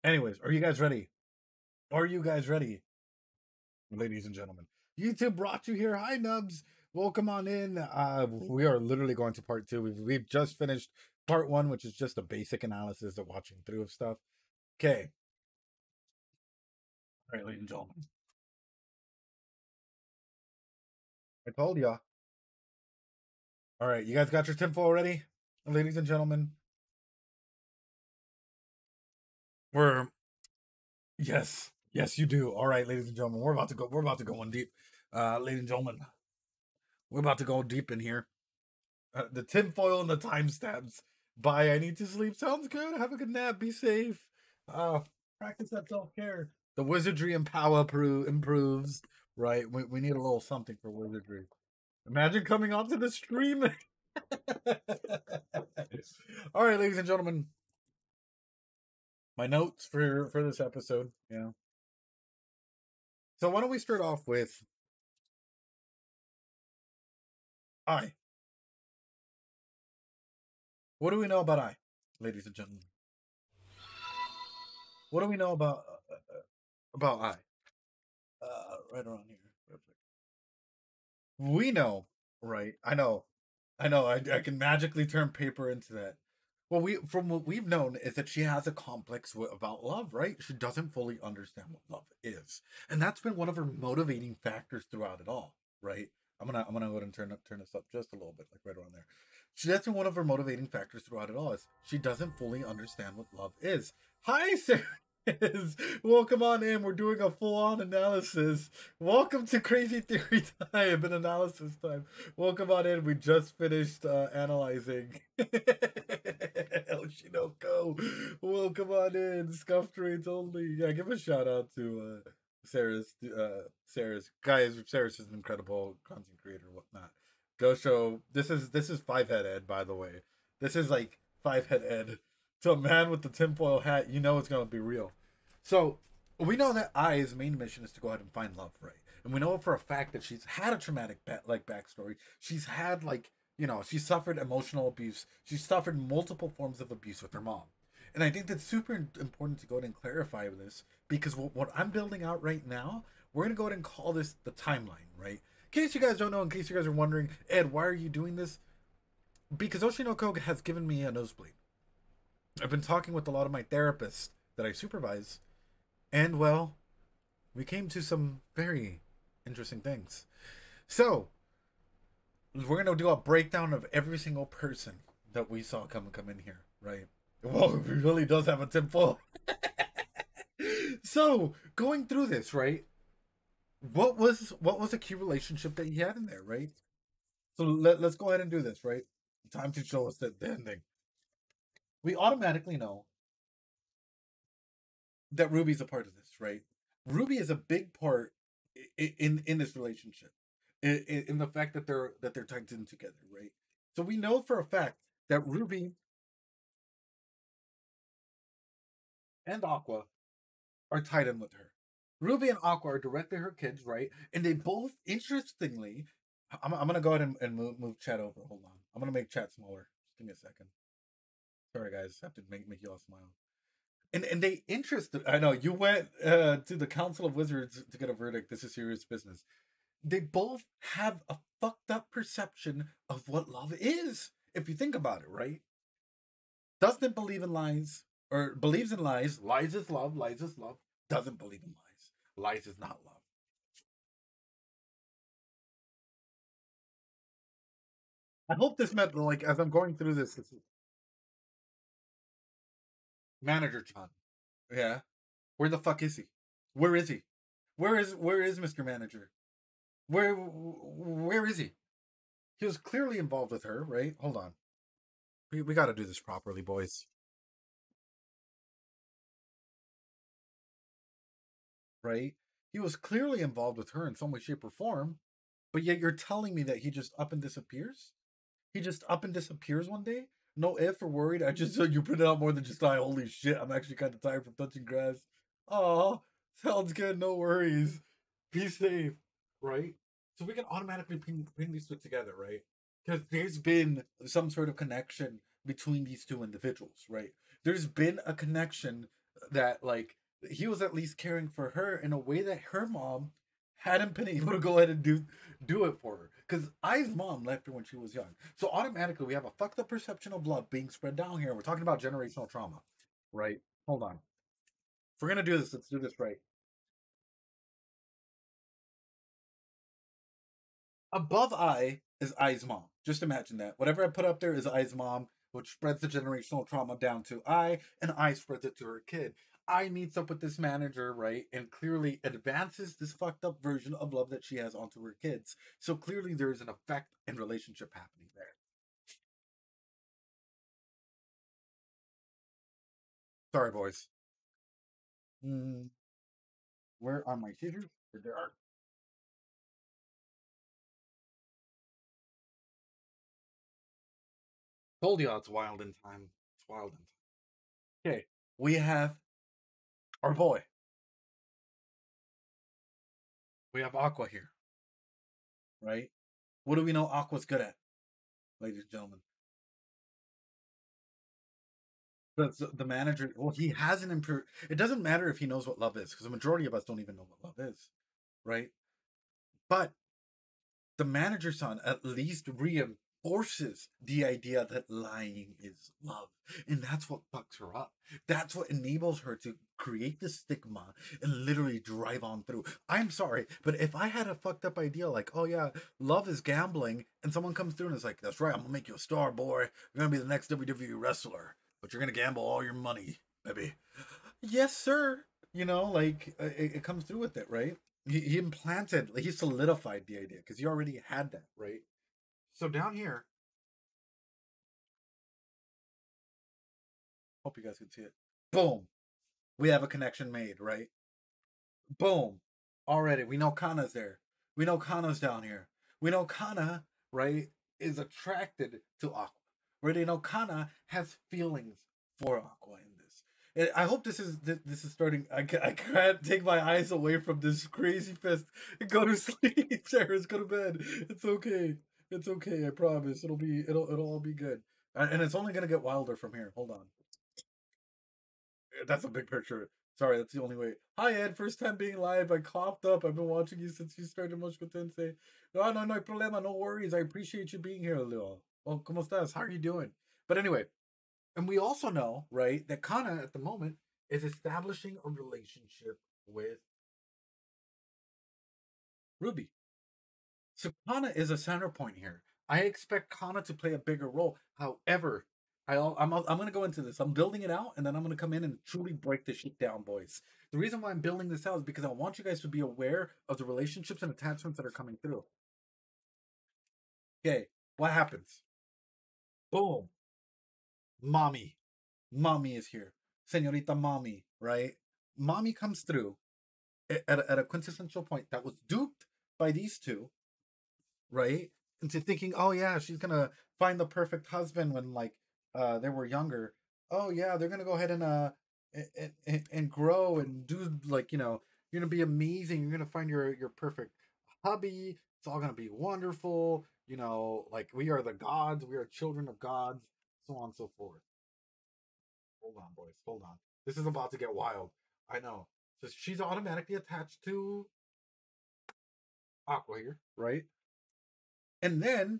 Anyways, are you guys ready? Are you guys ready, ladies and gentlemen? YouTube brought you here. Hi, Nubs. Welcome on in. We are literally going to part two. We've just finished part one, which is just a basic analysis of watching through of stuff. Okay. All right, ladies and gentlemen. I told ya. All right, you guys got your tinfoil already, ladies and gentlemen? We're yes, yes, you do. All right, ladies and gentlemen, we're about to go. We're about to go in deep, ladies and gentlemen. We're about to go deep in here. The tinfoil and the timestamps. Bye. I need to sleep. Sounds good. Have a good nap. Be safe. Practice that self care. The wizardry and power improves. Right. We need a little something for wizardry. Imagine coming onto the stream. All right, ladies and gentlemen. My notes for this episode. Yeah. So why don't we start off with I. What do we know about I, ladies and gentlemen? What do we know about I? Right around here. We know, right? I know. I can magically turn paper into that. Well, from what we've known is that she has a complex about love, right? She doesn't fully understand what love is, and that's been one of her motivating factors throughout it all, right? I'm gonna go ahead and turn this up just a little bit, like right around there. That's been one of her motivating factors throughout it all. Is she doesn't fully understand what love is. Hi, Sarah. Welcome on in. We're doing a full-on analysis. Welcome to Crazy Theory Time and analysis time. Welcome on in. We just finished analyzing OshiNoKo. Welcome on in. Scuff trades only. Yeah, give a shout out to Sarah's. Sarah's is an incredible content creator, whatnot. Go show. This is five head Ed, by the way. This is like five head Ed. To a man with the tinfoil hat, you know it's gonna be real. So we know that I's main mission is to go out and find love, right? And we know for a fact that she's had a traumatic backstory. She's had she suffered emotional abuse. She suffered multiple forms of abuse with her mom. And I think that's super important to go ahead and clarify this because what I'm building out right now, we're gonna go ahead and call this the timeline, right? In case you guys don't know, in case you guys are wondering, Ed, why are you doing this? Because OshiNoKo has given me a nosebleed. I've been talking with a lot of my therapists that I supervise, and well, we came to some very interesting things. So, we're gonna do a breakdown of every single person that we saw come in here, right? Well, he really does have a tinfoil. So, going through this, right? What was a key relationship that he had in there, right? So let's go ahead and do this, right? Time to show us the ending. We automatically know that Ruby's a part of this, right? Ruby is a big part in this relationship, in the fact that they're tied in together, right? So we know for a fact that Ruby and Aqua are tied in with her. Ruby and Aqua are directly her kids, right? And they both, interestingly, I'm gonna go ahead and move chat over. Hold on, I'm gonna make chat smaller. Just give me a second. Sorry, guys, I have to make you all smile. And they interested. I know you went to the Council of Wizards to get a verdict. This is serious business. They both have a fucked up perception of what love is. If you think about it, right? Doesn't believe in lies or believes in lies. Lies is love. Lies is love. Doesn't believe in lies. Lies is not love. I hope this meant like as I'm going through this is Manager John. Yeah. Where the fuck is he? Where is he? Where is Mr. Manager? Where is he? He was clearly involved with her, right? Hold on. We got to do this properly, boys. Right? He was clearly involved with her in some way, shape, or form, but yet you're telling me that he just up and disappears? He just up and disappears one day? No if or worried. I just you put it out more than just I. Holy shit! I'm actually kind of tired from touching grass. Oh, sounds good. No worries. Be safe. Right? So we can automatically bring these two together, right? Because there's been some sort of connection between these two individuals, right? There's been a connection that like he was at least caring for her in a way that her mom hadn't been able to go ahead and do it for her. Because I's mom left her when she was young. So automatically we have a fucked up perception of love being spread down here. We're talking about generational trauma. Right? Hold on. If we're gonna do this, let's do this right. Above I is I's mom. Just imagine that. Whatever I put up there is I's mom, which spreads the generational trauma down to I, and I spreads it to her kid. I meets up with this manager, right, and clearly advances this fucked up version of love that she has onto her kids. So clearly there is an effect and relationship happening there. Sorry, boys. Mm, where are my scissors? There are. Told you it's wild in time. It's wild in time. Okay, we have our boy. We have Aqua here, right? What do we know Aqua's good at, ladies and gentlemen? But the manager, well, he hasn't improved. It doesn't matter if he knows what love is, because the majority of us don't even know what love is, right? But the manager son at least reinforces the idea that lying is love. And that's what fucks her up. That's what enables her to create the stigma and literally drive on through. I'm sorry, but if I had a fucked up idea like, oh yeah, love is gambling, and someone comes through and is like, that's right, I'm gonna make you a star, boy. You're gonna be the next WWE wrestler, but you're gonna gamble all your money, baby. Yes, sir. You know, like it comes through with it, right? He implanted, like, he solidified the idea because he already had that, right? So down here, hope you guys can see it. Boom, we have a connection made, right? Boom, already we know Kana's there. We know Kana's down here. We know Kana, right, is attracted to Aqua. Right? They know Kana has feelings for Aqua in this. And I hope this is starting. I can't take my eyes away from this crazy fest. Go to sleep, Sarah. Go to bed. It's okay. It's okay. I promise. It'll all be good. And it's only gonna get wilder from here. Hold on. That's a big picture. Sorry, that's the only way. Hi Ed, first time being live. I coughed up. I've been watching you since you started Mushko Tensei. No problema. No worries. I appreciate you being here, Leo. Oh, ¿cómo estás? How are you doing? But anyway, and we also know, right, that Kana at the moment is establishing a relationship with Ruby. So Kana is a center point here. I expect Kana to play a bigger role. However, I'm going to go into this. I'm building it out, and then I'm going to come in and truly break this shit down, boys. The reason why I'm building this out is because I want you guys to be aware of the relationships and attachments that are coming through. Okay, what happens? Boom. Mommy. Mommy is here. Senorita Mommy, right? Mommy comes through at a quintessential point that was duped by these two, right? Into thinking, oh yeah, she's gonna find the perfect husband when like they were younger. Oh yeah, they're gonna go ahead and grow and do, like, you're gonna be amazing. You're gonna find your perfect hubby. It's all gonna be wonderful. Like, we are the gods. We are children of gods. So on and so forth. Hold on, boys. Hold on. This is about to get wild. I know. So she's automatically attached to Aqua here, right? And then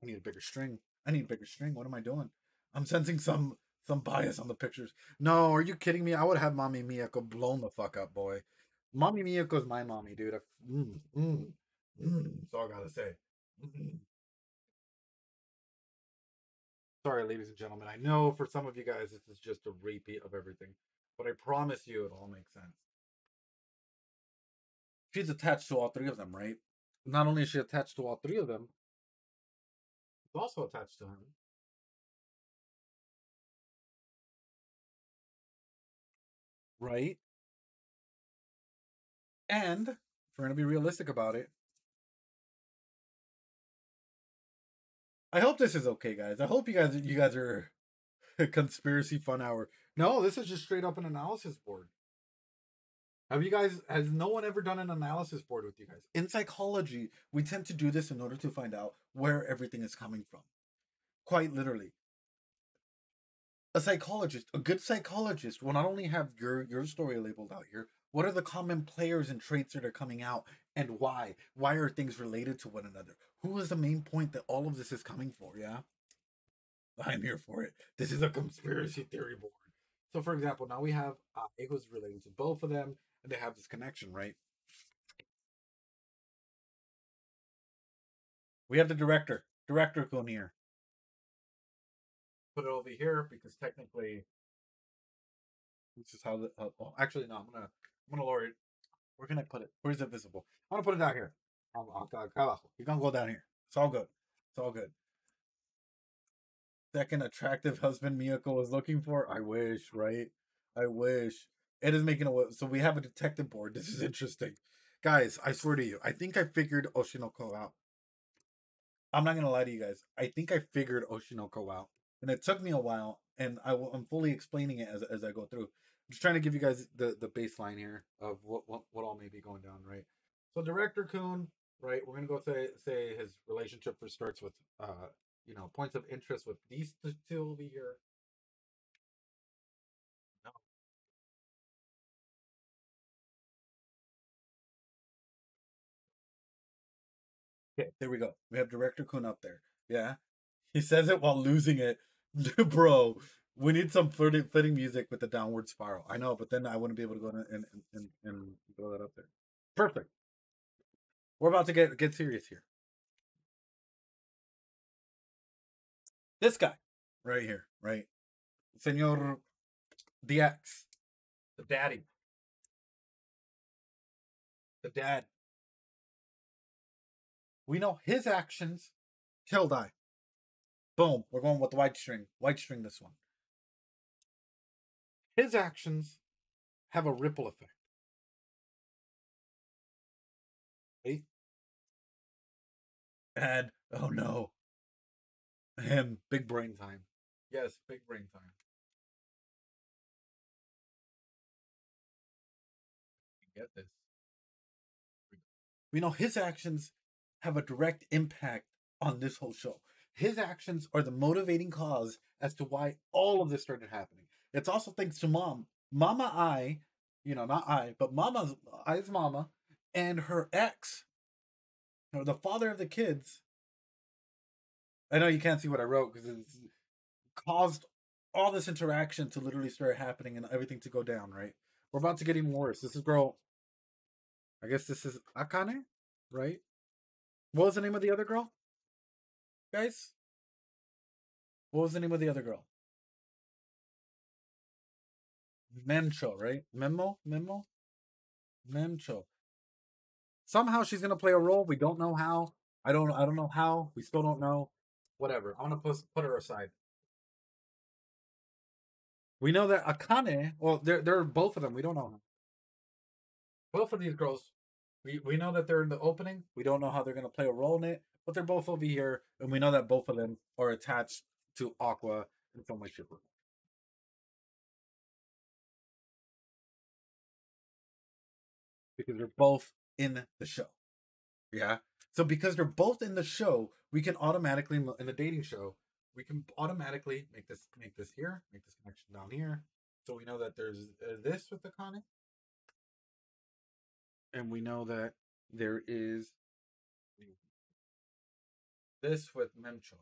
I need a bigger string. I need a bigger string. What am I doing? I'm sensing some bias on the pictures. No, are you kidding me? I would have Mommy Miyako blown the fuck up, boy. Mommy Miyako's my mommy, dude. That's all I gotta say. Sorry, ladies and gentlemen. I know for some of you guys this is just a repeat of everything, but I promise you it all makes sense. She's attached to all three of them, right? Not only is she attached to all three of them, she's also attached to him, right? And if we're gonna be realistic about it, I hope this is okay, guys. I hope you guys are a conspiracy fun hour. No, this is just straight up an analysis board. Has no one ever done an analysis board with you guys? In psychology, we tend to do this in order to find out where everything is coming from. Quite literally. a psychologist, a good psychologist will not only have your story labeled out here, what are the common players and traits that are coming out and why? Why are things related to one another? Who is the main point that all of this is coming for? Yeah, I'm here for it. This is a conspiracy theory board. So, for example, now we have Ego's related to both of them, and they have this connection, right? We have the director Kun here. Put it over here because technically, this is how the. Oh, actually, no. I'm gonna lower it. Where can I put it? Where's it visible? I'm gonna put it down here. You're gonna go down here. It's all good. It's all good. Second attractive husband Miyako was looking for. I wish, right? I wish. It is making a so we have a detective board. This is interesting. Guys, I swear to you, I think I figured OshiNoKo out. I'm not gonna lie to you guys. I think I figured OshiNoKo out. And it took me a while, and I'm fully explaining it as I go through. I'm just trying to give you guys the baseline here of what all may be going down, right? So director Kun, right? We're gonna go say his relationship first starts with points of interest with these two over here. No. Okay, there we go. We have director Kun up there. Yeah. He says it while losing it. Bro, we need some fitting music with the downward spiral. I know, but then I wouldn't be able to go in and throw that up there. Perfect. We're about to get serious here. This guy right here, right? Senor DX, the daddy, the dad. We know his actions kill die. Boom. We're going with the white string. White string this one. His actions have a ripple effect. Right? And oh no. Him, big brain time. Yes, big brain time. Get this. We know his actions have a direct impact on this whole show. His actions are the motivating cause as to why all of this started happening. It's also thanks to mom. Mama I, not I, but Mama's I's mama and her ex, the father of the kids. I know you can't see what I wrote because it's caused all this interaction to literally start happening and everything to go down, right? We're about to get even worse. This is girl. I guess this is Akane, right? What was the name of the other girl? Guys? What was the name of the other girl? Memcho, right? Memo? Memcho. Somehow she's gonna play a role. We don't know how. I don't know how. We still don't know. Whatever. I'm gonna put her aside. We know that Akane, well, they're both of them. We don't know. Both of these girls, we know that they're in the opening. We don't know how they're gonna play a role in it, but they're both over here, and we know that both of them are attached to Aqua in some way, shape, or form. Because they're both in the show. Yeah. So because they're both in the show, we can automatically in the dating show, we can automatically make this here, make this connection down here. So we know that there's this with the Akane, and we know that there is this with Memcho.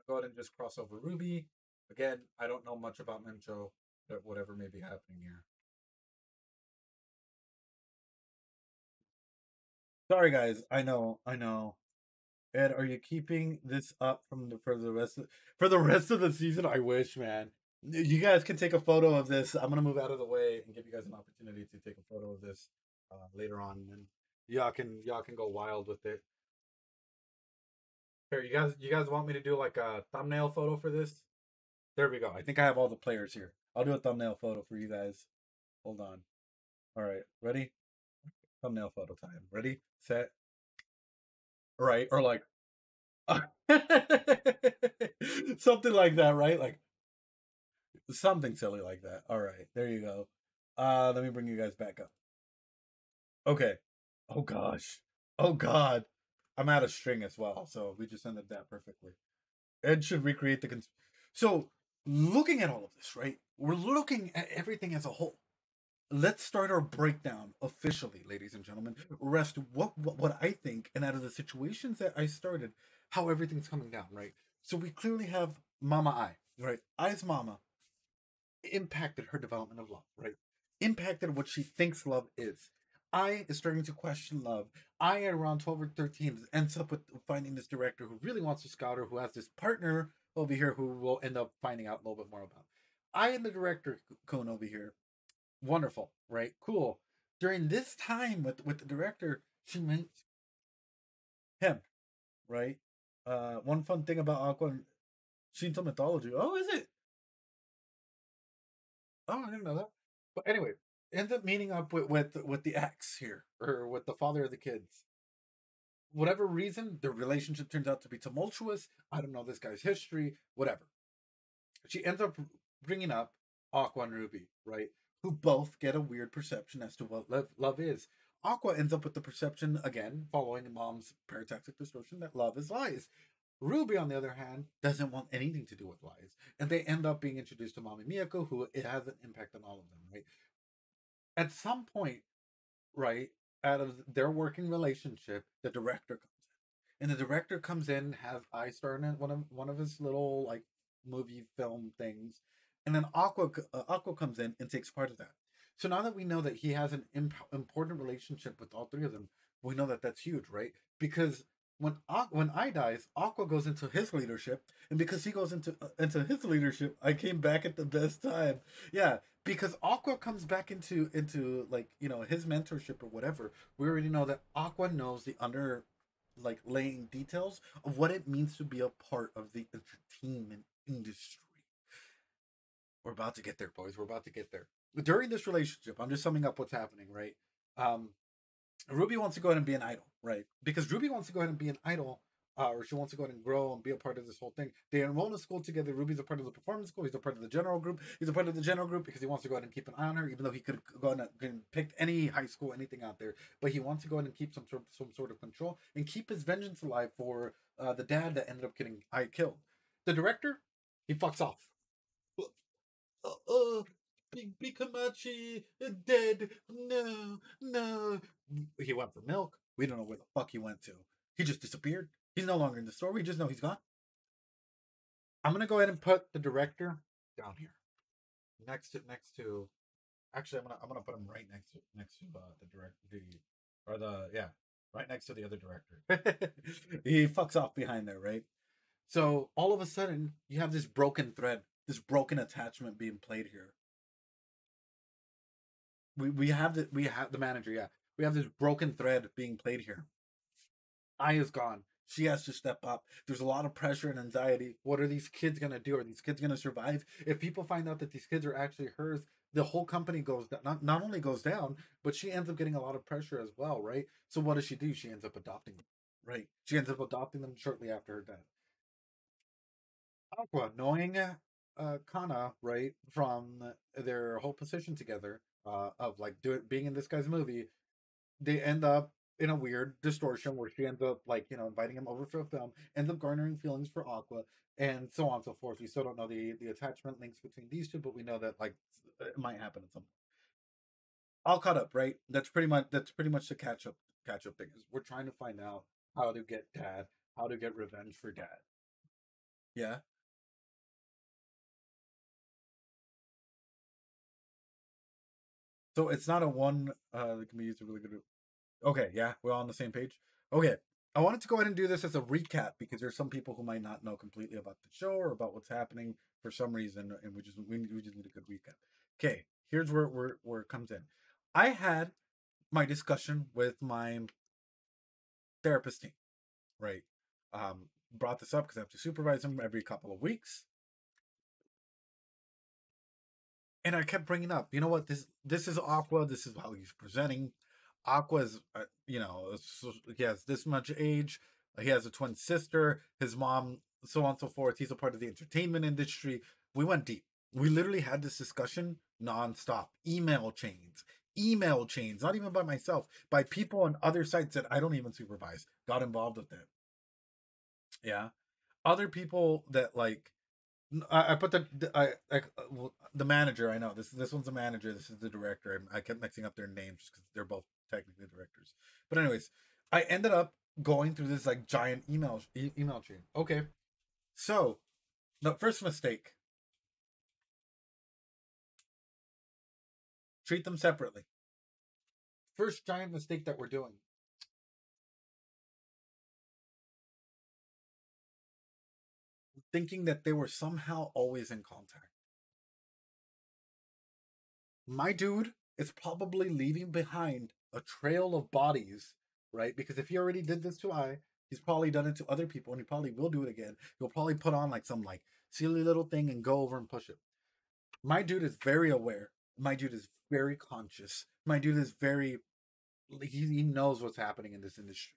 Go ahead and just cross over Ruby. Again, I don't know much about Memcho, but whatever may be happening here. Sorry, guys. I know. Ed, are you keeping this up for the rest of the season? I wish, man. You guys can take a photo of this. I'm gonna move out of the way and give you guys an opportunity to take a photo of this later on, and y'all can go wild with it. Here, you guys want me to do like a thumbnail photo for this? There we go. I think I have all the players here. I'll do a thumbnail photo for you guys. Hold on. All right, ready? Thumbnail photo time. Ready, set, right, or like something like that, right? Like something silly like that. All right, there you go. Let me bring you guys back up. Okay. Oh gosh. Oh god. I'm out of string as well, so we just ended that perfectly. Ed should recreate the so looking at all of this, right? We're looking at everything as a whole. Let's start our breakdown officially, ladies and gentlemen. Rest what I think, and out of the situations that I started, how everything's coming down, right? So we clearly have Mama I, right? I's mama impacted her development of love, right? Impacted what she thinks love is. I is starting to question love. I, at around 12 or 13, ends up with finding this director who really wants to scout her, who has this partner over here who will end up finding out a little bit more about. I and the director, Kun, over here, wonderful, right? Cool. During this time with the director, she meets him, right? One fun thing about Aqua and Shinto mythology. Oh, is it? Oh, I didn't know that. But anyway, ends up meeting up with the ex here, or with the father of the kids. Whatever reason, their relationship turns out to be tumultuous. I don't know this guy's history, whatever. She ends up bringing up Aqua and Ruby, right? Who both get a weird perception as to what love is. Aqua ends up with the perception, again, following mom's paratactic distortion, that love is lies. Ruby, on the other hand, doesn't want anything to do with lies. And they end up being introduced to Mommy Miyako, who it has an impact on all of them, right? At some point, right, out of their working relationship, the director comes in. And the director comes in, has I star in one of his little like movie film things, and then Aqua comes in and takes part of that. So now that we know that he has an important relationship with all three of them, we know that that's huge, right? Because when I dies, Aqua goes into his leadership, and because he goes into his leadership, I came back at the best time. Yeah, because Aqua comes back into like his mentorship or whatever. We already know that Aqua knows the like laying details of what it means to be a part of the entertainment industry. We're about to get there, boys. We're about to get there. During this relationship, I'm just summing up what's happening, right? Um, Ruby wants to go ahead and be an idol, right? Because Ruby wants to go ahead and be an idol, or she wants to go ahead and grow and be a part of this whole thing. They enroll in school together. Ruby's a part of the performance school. He's a part of the general group. He's a part of the general group because he wants to go ahead and keep an eye on her, even though he could go ahead and pick any high school, anything out there. But he wants to go ahead and keep some sort of control and keep his vengeance alive for the dad that ended up getting I killed. The director, he fucks off. Oh, Big Hamachi dead. No, no. He went for milk. We don't know where the fuck he went to. He just disappeared. He's no longer in the store. We just know he's gone. I'm gonna go ahead and put the director down here, next to. Actually, I'm gonna put him right next to the director, or the yeah, right next to the other director. He fucks off behind there, right? So all of a sudden, you have this broken thread, this broken attachment being played here. We have the manager, yeah. We have this broken thread being played here. I is gone. She has to step up. There's a lot of pressure and anxiety. What are these kids gonna do? Are these kids gonna survive? If people find out that these kids are actually hers, the whole company goes down. Not only goes down, but she ends up getting a lot of pressure as well, right? So what does she do? She ends up adopting them, right? She ends up adopting them shortly after her death. Aqua, knowing Kana, right, from their whole position together, of like being in this guy's movie, they end up in a weird distortion where she ends up like inviting him over for a film, ends up garnering feelings for Aqua, and so on and so forth. We still don't know the attachment links between these two, but we know that like it might happen at some point. All caught up, right? That's pretty much the catch up thing is we're trying to find out how to get dad, how to get revenge for dad. Yeah. So it's not a one that can be used to really good. Okay, yeah, we're all on the same page. Okay, I wanted to go ahead and do this as a recap because there's some people who might not know completely about the show or about what's happening for some reason, and we just need a good recap. Okay, here's where it comes in. I had my discussion with my therapist team, right? Brought this up because I have to supervise them every couple of weeks, and I kept bringing up, you know what, this is Aqua. This is how he's presenting. Aqua's, he has this much age. He has a twin sister. His mom, so on and so forth. He's a part of the entertainment industry. We went deep. We literally had this discussion nonstop. Email chains. Not even by myself, by people on other sites that I don't even supervise. Got involved with it. Yeah, other people that like I put the manager. I know this one's the manager. This is the director. I kept mixing up their names just because they're both technically directors. But anyways, I ended up going through this like giant email chain. Okay, so the first mistake: treat them separately. First giant mistake that we're doing: thinking that they were somehow always in contact. My dude is probably leaving behind a trail of bodies, right? Because if he already did this to I, he's probably done it to other people, and he probably will do it again. He'll probably put on like some like silly little thing and go over and push it. My dude is very aware. My dude is very conscious. My dude is very he knows what's happening in this industry,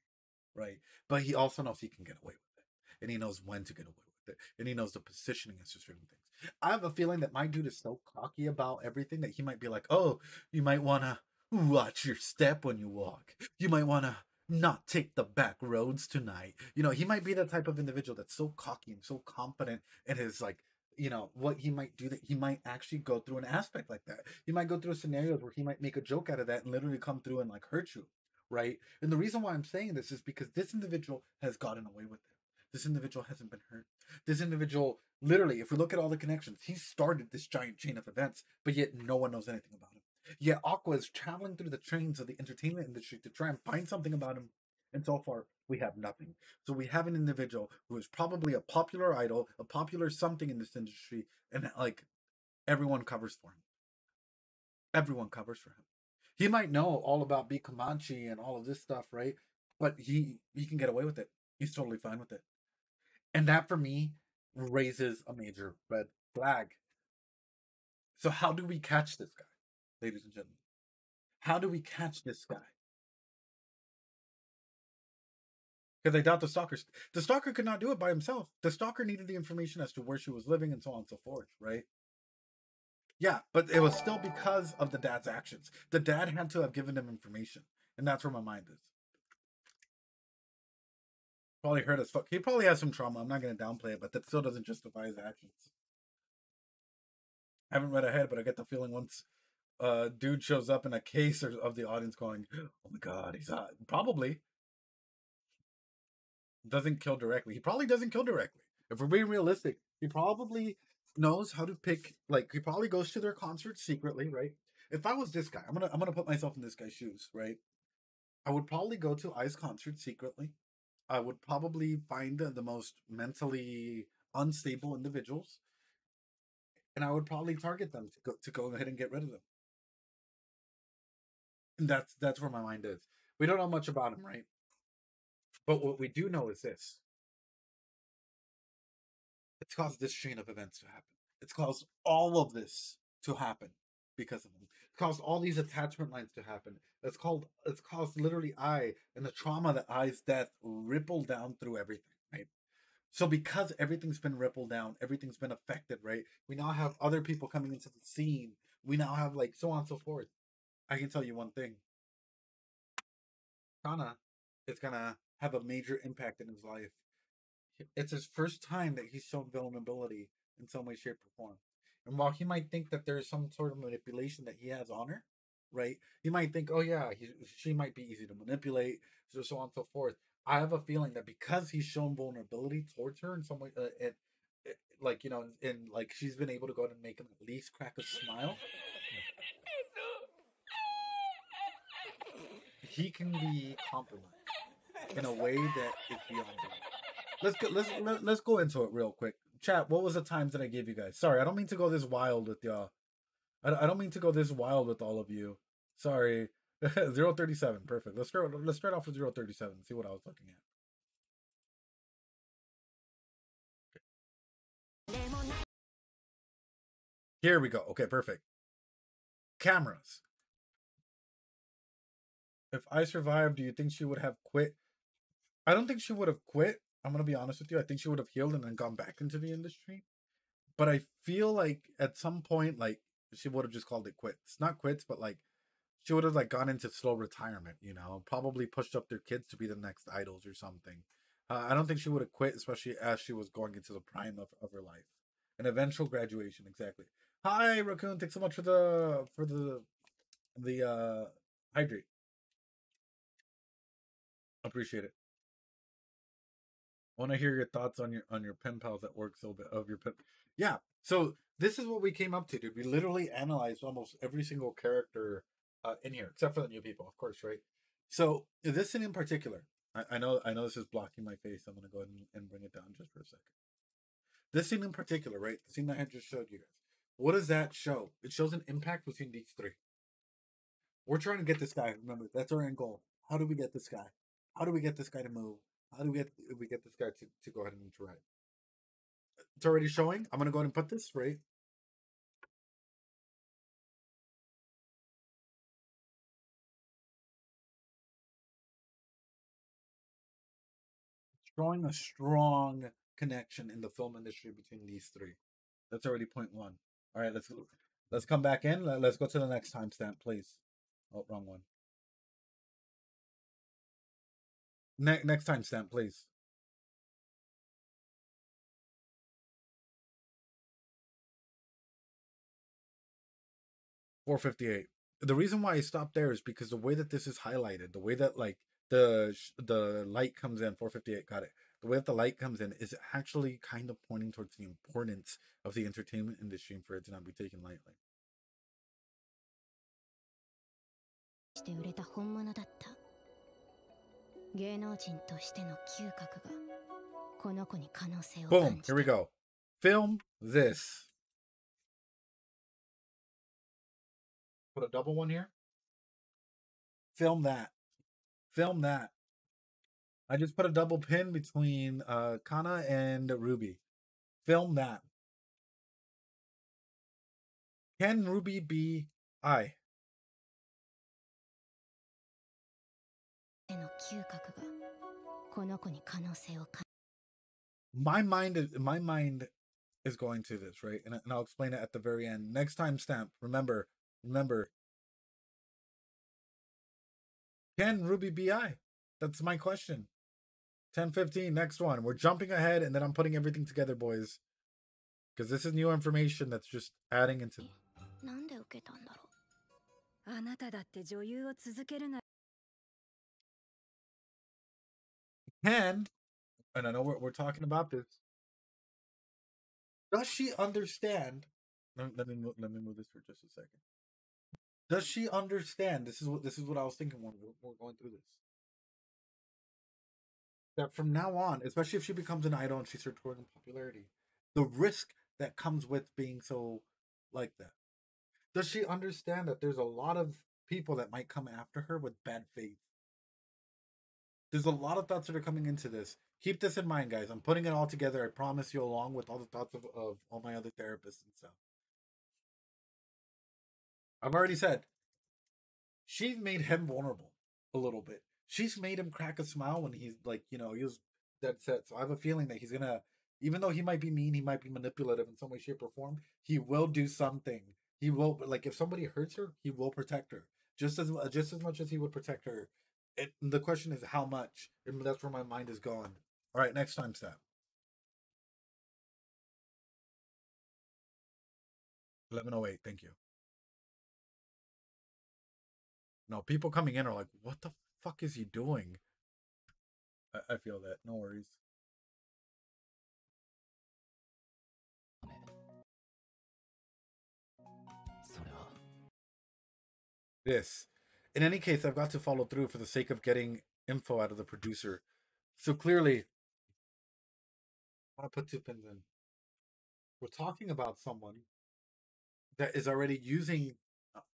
right? But he also knows he can get away with it, and he knows when to get away with it, and he knows the positioning as to certain things. I have a feeling that my dude is so cocky about everything that he might be like, "Oh, you might want to watch your step when you walk. You might want to not take the back roads tonight." You know, he might be that type of individual that's so cocky and so confident in his like what he might do, that he might actually go through an aspect like that. He might go through scenarios where he might make a joke out of that and literally come through and like hurt you, right? And the reason why I'm saying this is because this individual has gotten away with it. This individual hasn't been hurt. This individual, literally, if we look at all the connections, he started this giant chain of events, but yet no one knows anything about him. Yet Aqua is traveling through the trains of the entertainment industry to try and find something about him, and so far we have nothing. So we have an individual who is probably a popular idol, a popular something in this industry, and like everyone covers for him. Everyone covers for him. He might know all about B Comanche and all of this stuff, right? But he can get away with it. He's totally fine with it. And that for me raises a major red flag. So how do we catch this guy, ladies and gentlemen? How do we catch this guy? Because I doubt the stalker could not do it by himself. The stalker needed the information as to where she was living and so on and so forth, right? Yeah, but it was still because of the dad's actions. The dad had to have given him information, and that's where my mind is. Probably hurt as fuck. He probably has some trauma. I'm not going to downplay it, but that still doesn't justify his actions. I haven't read ahead, but I get the feeling once dude shows up in a case of the audience going, "Oh my god, he's probably doesn't kill directly." He probably doesn't kill directly. If we're being realistic, he probably knows how to pick. Like he probably goes to their concerts secretly, right? If I was this guy, I'm gonna put myself in this guy's shoes, right? I would probably go to I's concert secretly. I would probably find the most mentally unstable individuals, and I would probably target them to go ahead and get rid of them. And that's where my mind is. We don't know much about him, right? But what we do know is this: it's caused this chain of events to happen. It's caused all of this to happen because of him. It's caused all these attachment lines to happen. It's caused literally I and the trauma that I's death rippled down through everything, right? So because everything's been rippled down, everything's been affected, right? We now have other people coming into the scene. We now have like so on and so forth. I can tell you one thing. Kana is gonna have a major impact in his life. It's his first time that he's shown vulnerability in some way, shape, or form. And while he might think that there's some sort of manipulation that he has on her, right? He might think, oh yeah, she might be easy to manipulate, so on and so forth. I have a feeling that because he's shown vulnerability towards her in some way, like and like she's been able to go and make him at least crack a smile, he can be compromised in a way that is beyond belief. Let's go into it real quick. Chat, what was the times that I gave you guys? Sorry, I don't mean to go this wild with y'all. I don't mean to go this wild with all of you. Sorry. 037, perfect. Let's start off with 037 and see what I was looking at. Here we go. Okay, perfect. Cameras. If I survived, do you think she would have quit? I don't think she would have quit. I'm gonna be honest with you. I think she would have healed and then gone back into the industry. But I feel like at some point, like she would have just called it quits. Not quits, but like she would have like gone into slow retirement. Probably pushed up their kids to be the next idols or something. I don't think she would have quit, especially as she was going into the prime of her life. An eventual graduation, exactly. Hi, Raccoon. Thanks so much for the hydrate. Appreciate it. I want to hear your thoughts on your pen pals at work. So bit of your pen. Yeah. So this is what we came up to, dude. We literally analyzed almost every single character in here, except for the new people, of course, right? So this scene in particular, I know this is blocking my face. I'm gonna go ahead and bring it down just for a second. This scene in particular, right? The scene that I just showed you guys. What does that show? It shows an impact between these three. We're trying to get this guy. Remember, that's our end goal. How do we get this guy? How do we get this guy to move? How do we get this guy to go ahead and interact? It's already showing. I'm gonna go ahead and put this right. Showing a strong connection in the film industry between these three. That's already point one. All right, let's come back in. Let's go to the next timestamp, please. Oh, wrong one. Next timestamp, please. 458. The reason why I stopped there is because the way that this is highlighted, the way that like the light comes in, 458, got it. The way that the light comes in is actually kind of pointing towards the importance of the entertainment industry and for it to not be taken lightly. して売れた本物だった。芸能人としての嗅覚がこの子に可能性を感 Boom, じた。 here we go. Film this. Put a double one here. Film that. Film that. I just put a double pin between Kana and Ruby. Film that. Can Ruby be I? の嗅覚がこの子に可能性を感 My mind is going to this, right? And I'll explain it at the very end. Next timestamp. Remember. Can Ruby be I? That's my question. 10:15. Next one. We're jumping ahead, and then I'm putting everything together, boys. Because this is new information that's just adding into. なんで受けたんだろう。あなただって女優を続けるな。 Can, and I know we're talking about this. Does she understand? Let me move this for just a second. Does she understand? This is what I was thinking when we're going through this. That from now on, especially if she becomes an idol and she starts growing in popularity, the risk that comes with being so like that. Does she understand that there's a lot of people that might come after her with bad faith? There's a lot of thoughts that are coming into this. Keep this in mind, guys. I'm putting it all together. I promise you, along with all the thoughts of all my other therapists and stuff. I've already said she's made him vulnerable a little bit. She's made him crack a smile when he's like, he was dead set. So I have a feeling that he's gonna, even though he might be mean, he might be manipulative in some way, shape, or form. He will do something. He will, like, if somebody hurts her, he will protect her just as much as he would protect her. The question is how much, and that's where my mind is going. All right, next time, Stab. 11:08. Thank you. No, people coming in are like, what the fuck is he doing? I feel that. No worries. This. In any case, I've got to follow through for the sake of getting info out of the producer. So clearly, I want to put 2 pins in. We're talking about someone that is already using.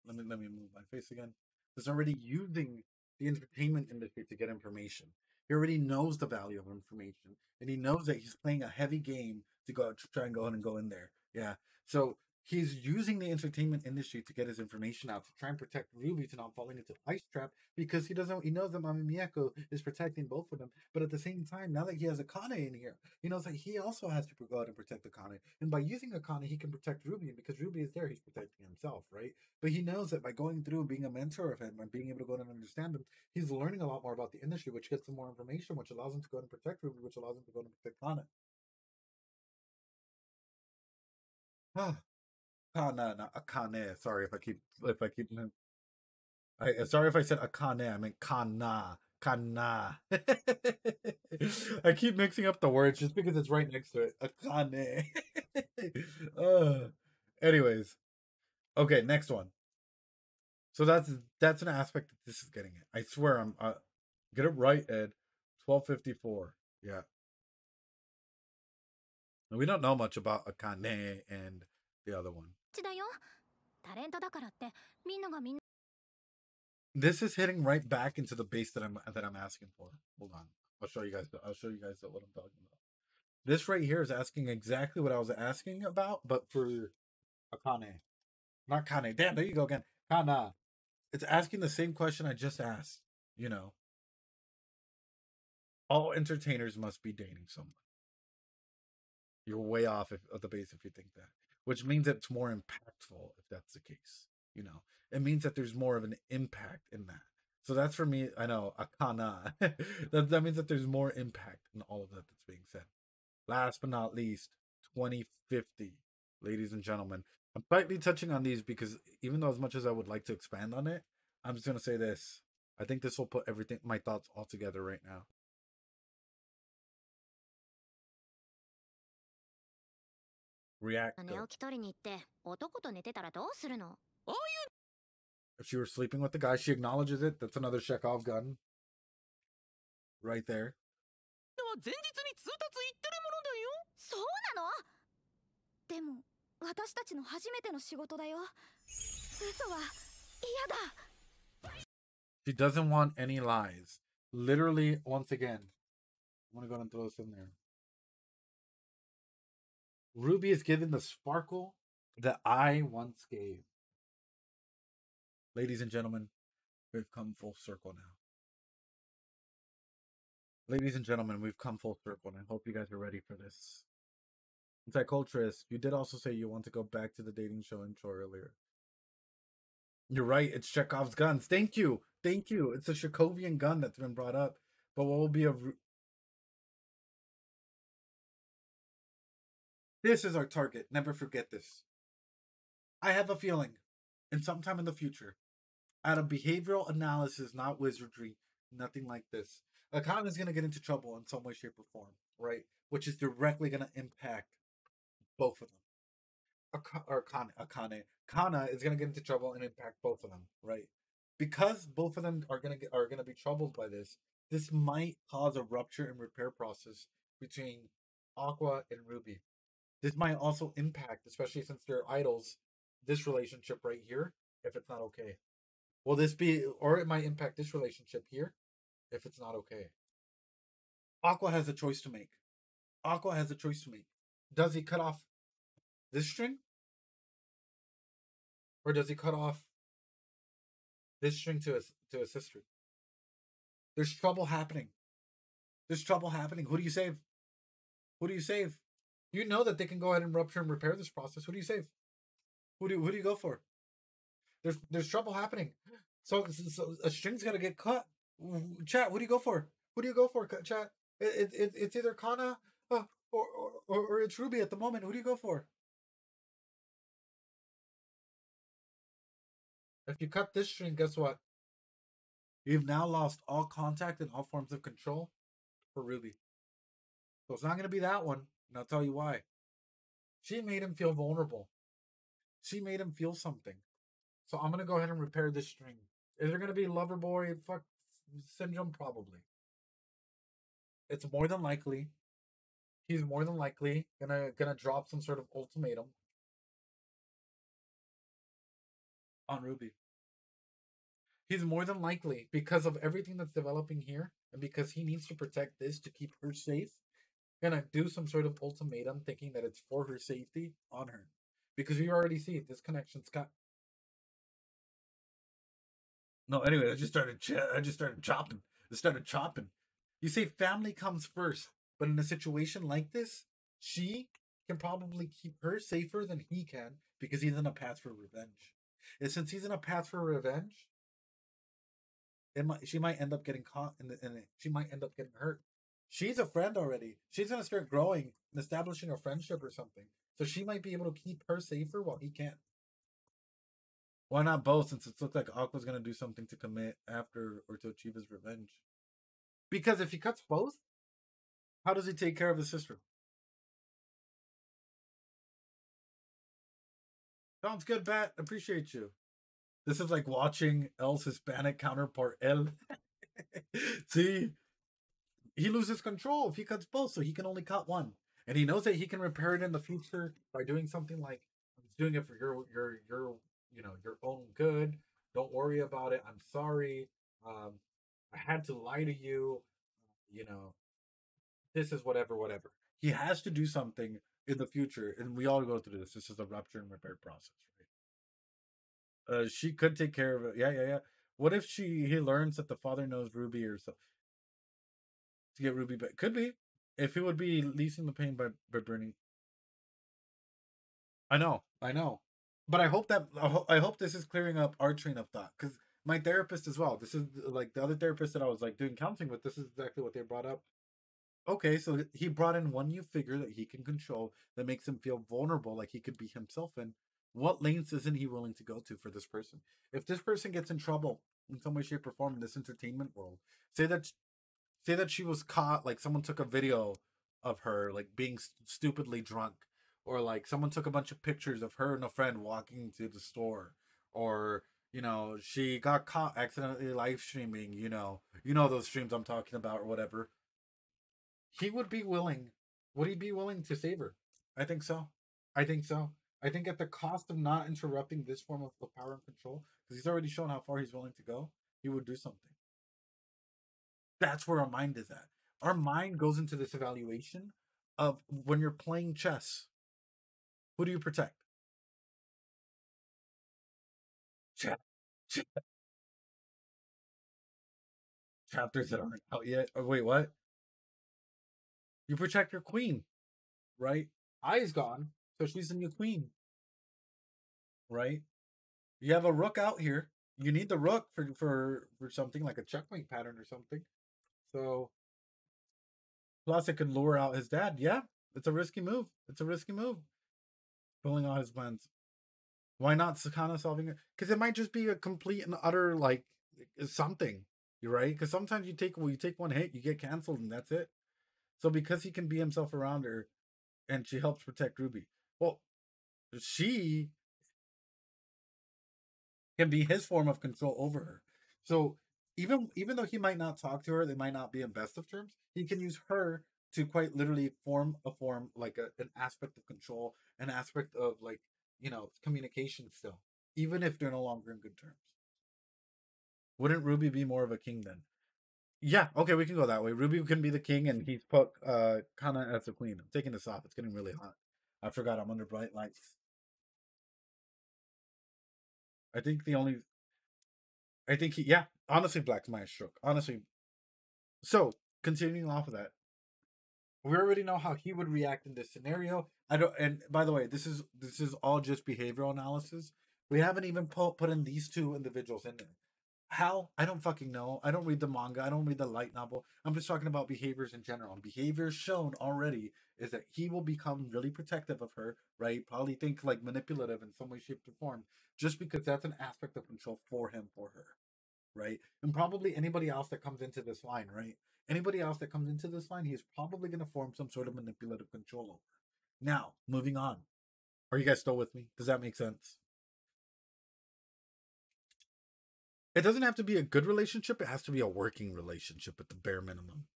Let me move my face again. Is already using the entertainment industry to get information. He already knows the value of information, and he knows that he's playing a heavy game to try and go in and go in there. Yeah. So he's using the entertainment industry to get his information out to try and protect Ruby to not falling into ice trap because he knows that Mami Miyako is protecting both of them. But at the same time, now that he has Akane in here, he knows that he also has to go out and protect Akane. And by using Akane, he can protect Ruby. And because Ruby is there, he's protecting himself, right? But he knows that by going through and being a mentor of him and being able to go and understand him, he's learning a lot more about the industry, which gets him more information, which allows him to go and protect Ruby, which allows him to go and protect Kana. Kana, not Akane. Sorry if I keep sorry if I said Akane, I meant Kana. Kana. I keep mixing up the words just because it's right next to it. Akane. Anyways. Okay, next one. So that's an aspect that this is getting at. I swear I'm get it right, Ed. 1254. Yeah. And we don't know much about Akane and the other one. だよ。タレントだからってみんながみんな This is hitting right back into the base that I'm asking for. Hold on. I'll show you guys what I'm talking about. This right here is asking exactly what I was asking about, but for Akane. Not Kane. Damn, there you go again. Kana. It's asking the same question I just asked. You know. All entertainers must be dating someone. You're way off of the base if you think that. Which means that it's more impactful if that's the case. You know. It means that there's more of an impact in that. So that's for me, I know, Akana. that means that there's more impact in all of that that's being said. Last but not least, 2050. Ladies and gentlemen. I'm slightly touching on these because even though as much as I would like to expand on it, I'm just going to say this. I think this will put everything, my thoughts all together right now. React. 寝起き取りに行って男と寝てたらどうするの If she were sleeping with the guy, she acknowledges it. That's another Chekhov gun. Right there. 前日に通達言ってるものだよ。そうなのでも私たちの初めての仕事だよ。嘘は嫌だ。 She doesn't want any lies. Literally, once again, I'm going to go ahead and throw this in there. Ruby is given the sparkle that I once gave. Ladies and gentlemen, we've come full circle now. Ladies and gentlemen, we've come full circle, and I hope you guys are ready for this. Psyculturist, you did also say you want to go back to the dating show intro earlier. You're right, it's Chekhov's guns. Thank you. Thank you. It's a Chekhovian gun that's been brought up. But what will be a... This is our target. Never forget this. I have a feeling, in sometime in the future, out of behavioral analysis, not wizardry, nothing like this, Akane is going to get into trouble in some way, shape, or form, right? Which is directly going to impact both of them. Kana is going to get into trouble and impact both of them, right? Because both of them are going to be troubled by this. This might cause a rupture and repair process between Aqua and Ruby. This might also impact, especially since they're idols, this relationship right here, if it's not okay. Will this be, or it might impact this relationship here, if it's not okay. Aqua has a choice to make. Aqua has a choice to make. Does he cut off this string? Or does he cut off this string to his sister? There's trouble happening. There's trouble happening. Who do you save? Who do you save? You know that they can go ahead and rupture and repair this process. Who do you save? Who do you go for? There's trouble happening. So a string's gonna get cut. Chat, who do you go for? Who do you go for? Chat. It's either Kana or it's Ruby at the moment. Who do you go for? If you cut this string, guess what? You've now lost all contact and all forms of control for Ruby. So it's not going to be that one, and I'll tell you why. She made him feel vulnerable. She made him feel something. So I'm going to go ahead and repair this string. Is there going to be lover boy fuck syndrome? Probably. It's more than likely. He's more than likely gonna drop some sort of ultimatum on Ruby. He's more than likely, because of everything that's developing here, and because he needs to protect this to keep her safe, gonna do some sort of ultimatum thinking that it's for her safety on her. Because we already see this connection's got... No, anyway, I just started chopping. It started chopping. You say family comes first, but in a situation like this, she can probably keep her safer than he can because he's in a path for revenge. And since he's in a path for revenge, she might end up getting caught in it. She might end up getting hurt. She's a friend already. She's going to start growing and establishing a friendship or something. So she might be able to keep her safer while he can't. Why not both, since it looks like Aqua's going to do something to commit after or to achieve his revenge? Because if he cuts both, how does he take care of his sister? Sounds good, Bat. Appreciate you. This is like watching El's Hispanic counterpart, El. See, he loses control if he cuts both, so he can only cut one. And he knows that he can repair it in the future by doing something like, I'm doing it for your own good. Don't worry about it. I'm sorry. Um, I had to lie to you. You know, this is whatever. He has to do something in the future, and we all go through this. This is a rupture and repair process, right? She could take care of it. Yeah. What if he learns that the father knows Ruby or so to get Ruby back? Could be. If it would be leasing the pain by burning. I know. But I hope this is clearing up our train of thought, because my therapist as well. This is like the other therapist that I was like doing counseling with. This is exactly what they brought up. Okay, so he brought in one new figure that he can control that makes him feel vulnerable, like he could be himself in. What lengths isn't he willing to go to for this person? If this person gets in trouble in some way, shape, or form in this entertainment world, say that say that she was caught, like someone took a video of her like being stupidly drunk, or like someone took a bunch of pictures of her and a friend walking to the store, or she got caught accidentally live streaming, those streams I'm talking about or whatever. He would be willing. Would he be willing to save her? I think so. I think so. I think at the cost of not interrupting this form of power and control, because he's already shown how far he's willing to go, he would do something. That's where our mind is at. Our mind goes into this evaluation of when you're playing chess, who do you protect? Chapters that aren't out yet. Oh, wait, what? You protect your queen, right? Ai's gone, so she's the new queen, right? You have a rook out here. You need the rook for something like a checkmate pattern or something. So plus it can lure out his dad. Yeah, it's a risky move. It's a risky move. Pulling out his plans. Why not Sakana solving it? Because it might just be a complete and utter like something. You're right. Because sometimes you take one hit, you get canceled, and that's it. So because he can be himself around her, and she helps protect Ruby. Well, she can be his form of control over her. So even though he might not talk to her, they might not be in best of terms. He can use her to quite literally form like an aspect of control, an aspect of like communication still, even if they're no longer in good terms. Wouldn't Ruby be more of a king then? Yeah, okay, we can go that way. Ruby can be the king, and he's put Kana as the queen. I'm taking this off. It's getting really hot. I forgot I'm under bright lights. I think the only I think yeah, honestly, Black's my stroke. Honestly. So, continuing off of that, we already know how he would react in this scenario. I don't and by the way, this is all just behavioral analysis. We haven't even put in these two individuals in there. How? I don't fucking know. I don't read the manga. I don't read the light novel. I'm just talking about behaviors in general. And behaviors shown already is that he will become really protective of her, right? Probably think like manipulative in some way, shape, or form, just because that's an aspect of control for him, for her, right? And probably anybody else that comes into this line, right? Anybody else that comes into this line, he's probably going to form some sort of manipulative control over. Now, moving on. Are you guys still with me? Does that make sense? It doesn't have to be a good relationship. It has to be a working relationship at the bare minimum.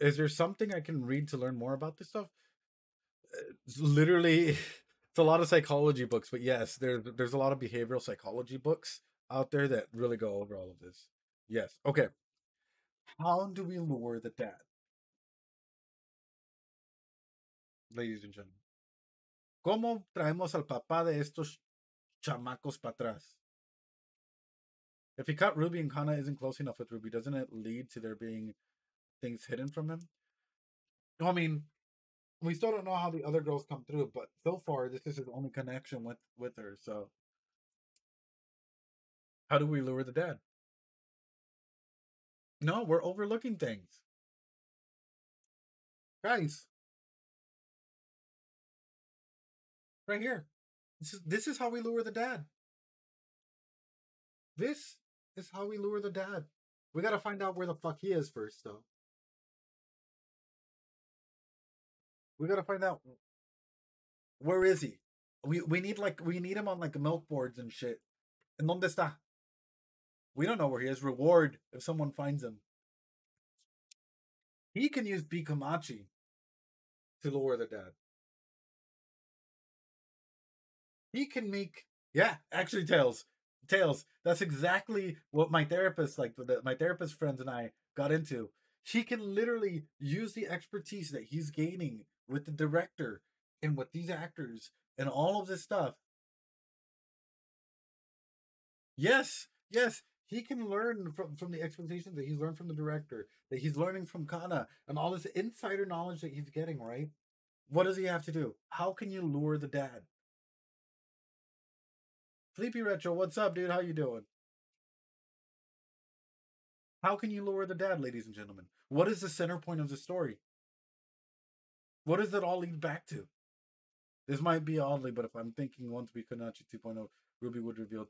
Is there something I can read to learn more about this stuff? It's literally, it's a lot of psychology books, but yes, there's a lot of behavioral psychology books out there that really go over all of this. Yes. Okay. How do we lure the dad? Ladies and gentlemen. ¿Cómo traemos al papá de estos chamacos para atrás? If he cut Ruby and Kana isn't close enough with Ruby, doesn't it lead to there being things hidden from him? No, I mean, we still don't know how the other girls come through, but so far this is his only connection with her. So, how do we lure the dad? No, we're overlooking things, guys. Right here. This is how we lure the dad. This is how we lure the dad. We gotta find out where the fuck he is first, though. We gotta find out where is he. We need him on like milk boards and shit. And donde está? We don't know where he is. Reward if someone finds him. He can use Bikamachi to lure the dad. He can make actually Tails. That's exactly what my therapist, my therapist friends and I got into. He can literally use the expertise that he's gaining with the director and with these actors and all of this stuff. Yes. He can learn from the expectations that he's learned from the director, that he's learning from Kana, and all this insider knowledge that he's getting, right? What does he have to do? How can you lure the dad? Sleepy Retro, what's up, dude? How you doing? How can you lure the dad, ladies and gentlemen? What is the center point of the story? What does it all lead back to? This might be oddly, but if I'm thinking once Bikamachi 2.0, Ruby would reveal...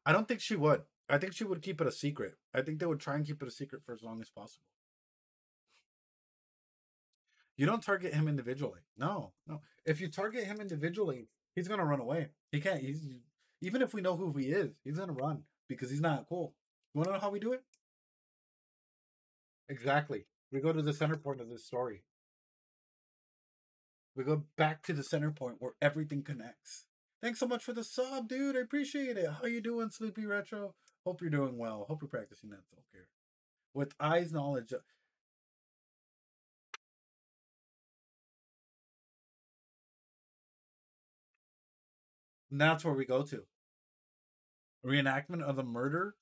I don't think she would. I think she would keep it a secret. I think they would try and keep it a secret for as long as possible. You don't target him individually. No. If you target him individually, he's going to run away. He can't. Even if we know who he is, he's going to run because he's not cool. You want to know how we do it? Exactly. We go to the center point of this story. We go back to the center point where everything connects. Thanks so much for the sub, dude. I appreciate it. How you doing, Sleepy Retro? Hope you're doing well. Hope you're practicing that self-care. With eyes knowledge. And that's where we go to. Reenactment of the murder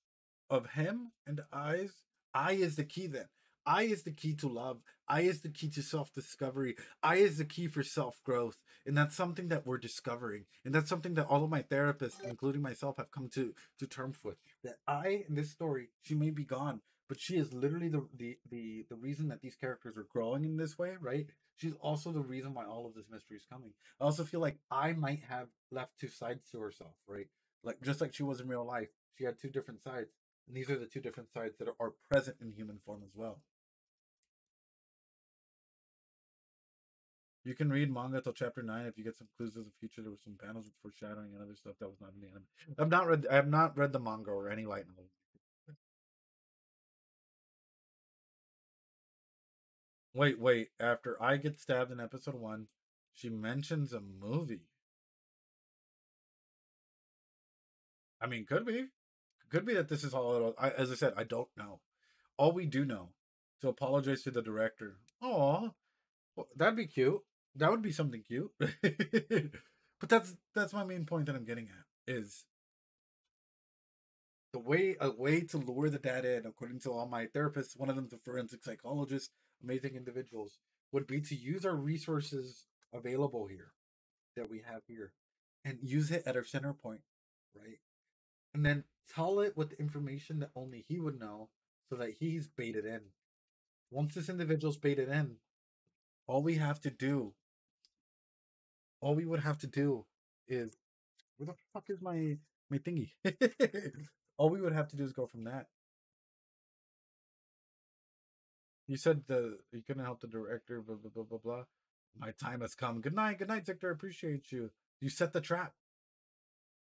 of him and eyes. I is the key then. I is the key to love. I is the key to self-discovery. I is the key for self-growth. And that's something that we're discovering. And that's something that all of my therapists, including myself, have come to terms with. That I, in this story, she may be gone, but she is literally the reason that these characters are growing in this way, right? She's also the reason why all of this mystery is coming. I also feel like I might have left two sides to herself, right? Like just like she was in real life, she had two different sides. And these are the two different sides that are present in human form as well. You can read manga till chapter 9 if you get some clues of the future. There were some panels with foreshadowing and other stuff that was not in the anime. I have not read the manga or any light novel. Wait. After I get stabbed in episode 1, she mentions a movie. I mean, could be. Could be that this is all. As I said, I don't know. All we do know to apologize to the director. Aw, well, that'd be cute. That would be something cute. But that's my main point that I'm getting at is a way to lure the dad in, according to all my therapists, one of them's a forensic psychologist, amazing individuals, would be to use our resources available here that we have here and use it at our center point, right? And then tell it with the information that only he would know so that he's baited in. Once this individual's baited in, all we would have to do is where the fuck is my thingy? All we would have to do is go from that. You said you couldn't help the director, blah blah blah blah blah. My time has come. Good night, Victor. Appreciate you. You set the trap.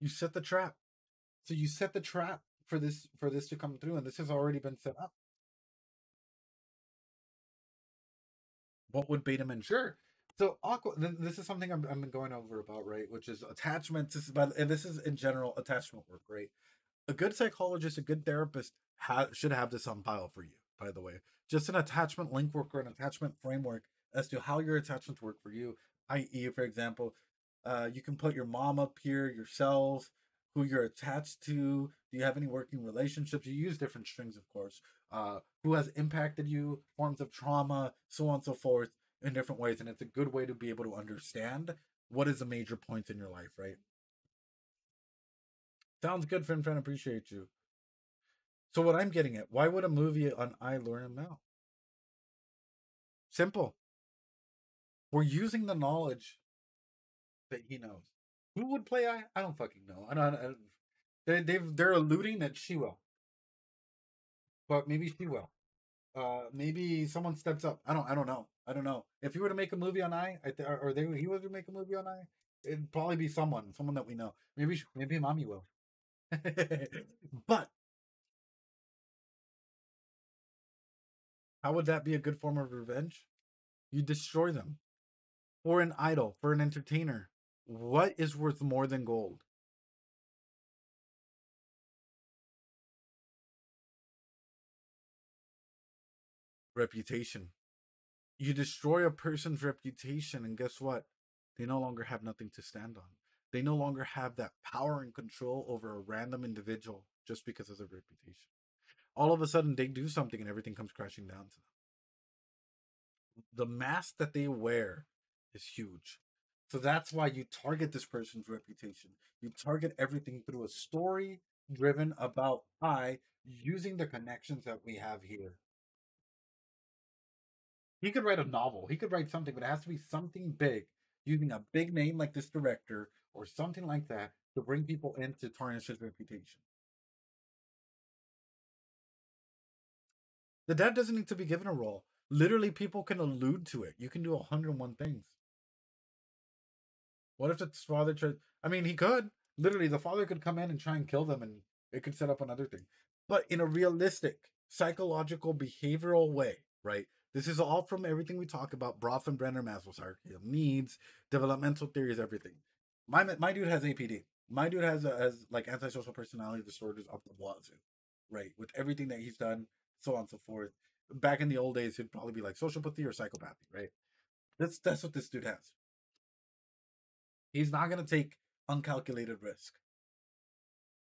So you set the trap for this to come through, and this has already been set up. What would bait him in? Sure. So this is something I've been going over about, right? Which is attachments. And this is in general attachment work, right? A good psychologist, a good therapist should have this on file for you. By the way, just an attachment link work or an attachment framework as to how your attachments work for you. I.e., for example, you can put your mom up here, yourself, who you're attached to. Do you have any working relationships? You use different strings, of course. Who has impacted you, forms of trauma, so on and so forth, in different ways. And it's a good way to be able to understand what is the major points in your life, right? Sounds good, friend. Appreciate you. So what I'm getting at, why would a movie on I lure him now? Simple. We're using the knowledge that he knows. Who would play I? I don't fucking know. I don't they're alluding that she will, but maybe she will. Maybe someone steps up. I don't know. I don't know. If you were to make a movie on or he were to make a movie on it'd probably be someone that we know. Maybe mommy will. But how would that be a good form of revenge? You destroy them for an idol, for an entertainer. What is worth more than gold? Reputation. You destroy a person's reputation, and guess what? They no longer have nothing to stand on. They no longer have that power and control over a random individual just because of their reputation. All of a sudden, they do something and everything comes crashing down to them. The mask that they wear is huge. So that's why you target this person's reputation. You target everything through a story driven about using the connections that we have here. He could write a novel. He could write something, but it has to be something big, using a big name like this director or something like that to bring people in to tarnish his reputation. The dad doesn't need to be given a role. Literally, people can allude to it. You can do 101 things. What if the father tried? I mean, he could. Literally, the father could come in and try and kill them, and it could set up another thing. But in a realistic, psychological, behavioral way, right? This is all from everything we talk about, Broff and Brenner Maslow's hierarchy of needs, developmental theories, everything. My dude has APD. My dude has like antisocial personality disorders up the wazoo, right? With everything that he's done, so on and so forth. Back in the old days, he'd probably be like sociopathy or psychopathy, right? That's what this dude has. He's not gonna take uncalculated risk.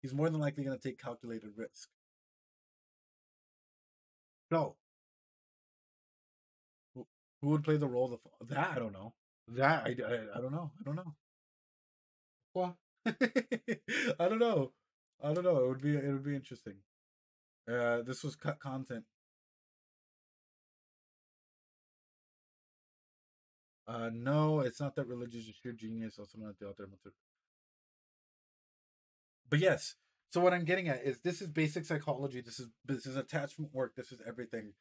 He's more than likely gonna take calculated risk. So, who would play the role of that? I don't know. I don't know. I don't know. Well, I don't know. I don't know. It would be interesting. This was cut content. No, it's not that religious is sheer genius. Also, not the author. But yes. So what I'm getting at is this is basic psychology. This is attachment work. This is everything.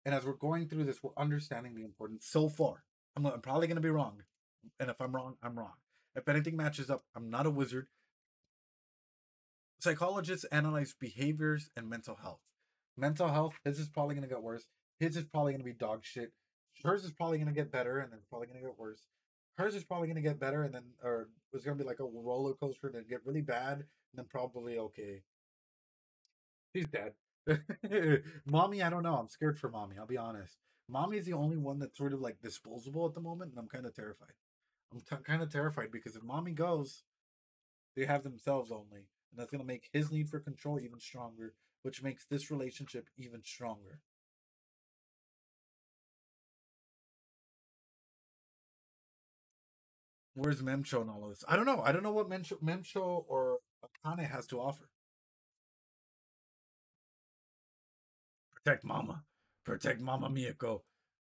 And as we're going through this, we're understanding the importance so far. I'm probably going to be wrong. And if I'm wrong, I'm wrong. If anything matches up, I'm not a wizard. Psychologists analyze behaviors and mental health. Mental health, his is probably going to get worse. His is probably going to be dog shit. Hers is probably going to get better and then probably going to get worse. Hers is probably going to get better and then, or it's going to be like a roller coaster and then get really bad and then probably okay. She's dead. Mommy, I don't know. I'm scared for mommy. I'll be honest. Mommy is the only one that's sort of like disposable at the moment, and I'm kind of terrified. Kind of terrified because if mommy goes, they have themselves only, and that's going to make his need for control even stronger, which makes this relationship even stronger. Where's Memcho and all of this? I don't know. I don't know what Memcho or Akane has to offer. Protect Mama. Protect Mama Miyako.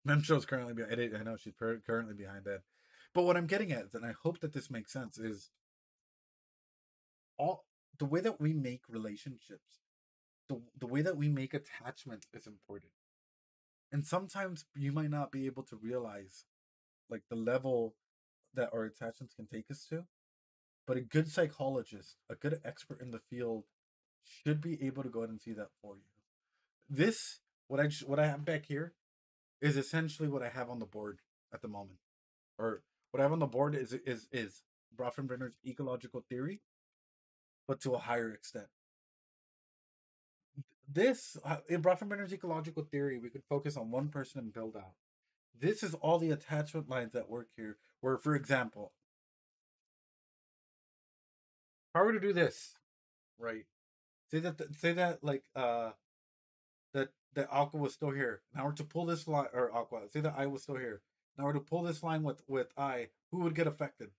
Memcho's currently behind it. I know she's currently behind that. But what I'm getting at, and I hope that this makes sense, is all the way that we make relationships, the way that we make attachment is important. And sometimes you might not be able to realize like the level that our attachments can take us to. But a good psychologist, a good expert in the field, should be able to go ahead and see that for you. This, what I have back here, is essentially what I have on the board at the moment, or what I have on the board is Bronfenbrenner's ecological theory, but to a higher extent. This in Bronfenbrenner's ecological theory, we could focus on one person and build out. This is all the attachment lines that work here. Where, for example, if I were to do this, right? Say that like that Aqua was still here. Now we're to pull this line, or Aqua. Say that I was still here. Now we're to pull this line with I. Who would get affected?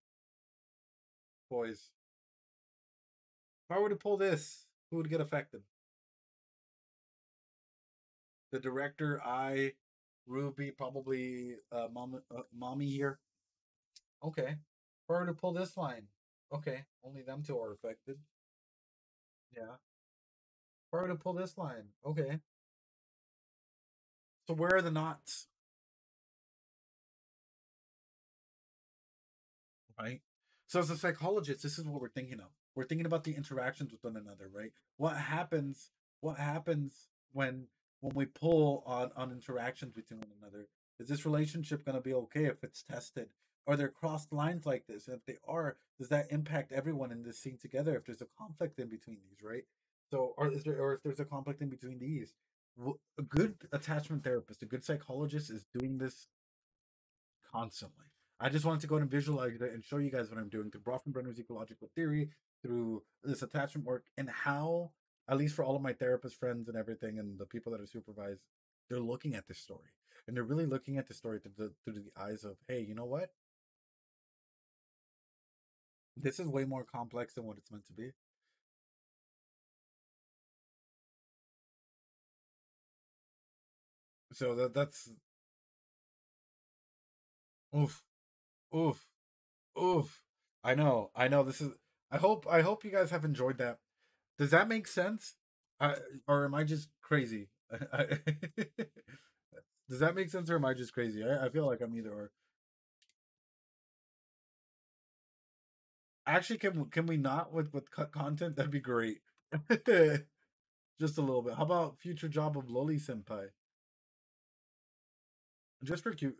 Boys. If I were to pull this, who would get affected? The director, I, Ruby, probably mommy here. Okay. If I were to pull this line, Okay, only them two are affected. Yeah. If I were to pull this line, okay. So where are the knots? Right? So as a psychologist, this is what we're thinking of. We're thinking about the interactions with one another, right? What happens when we pull on interactions between one another? Is this relationship gonna be okay if it's tested? Are there crossed lines like this? And if they are, does that impact everyone in this scene together if there's a conflict in between these, right? So or if there's a conflict in between these, a good attachment therapist, a good psychologist is doing this constantly. I just wanted to go and visualize it and show you guys what I'm doing through Bronfenbrenner's ecological theory, through this attachment work, and how, at least for all of my therapist friends and everything, and the people that are supervised, they're looking at this story. And they're really looking at the story through the eyes of, hey, you know what? This is way more complex than what it's meant to be. So that's oof, oof, oof. I know. This is. I hope you guys have enjoyed that. Does that make sense? I, or am I just crazy? Does that make sense, or am I just crazy? I feel like I'm either or. Actually, can we not with cut content? That'd be great. Just a little bit. How about future job of Loli Senpai? Just for cute.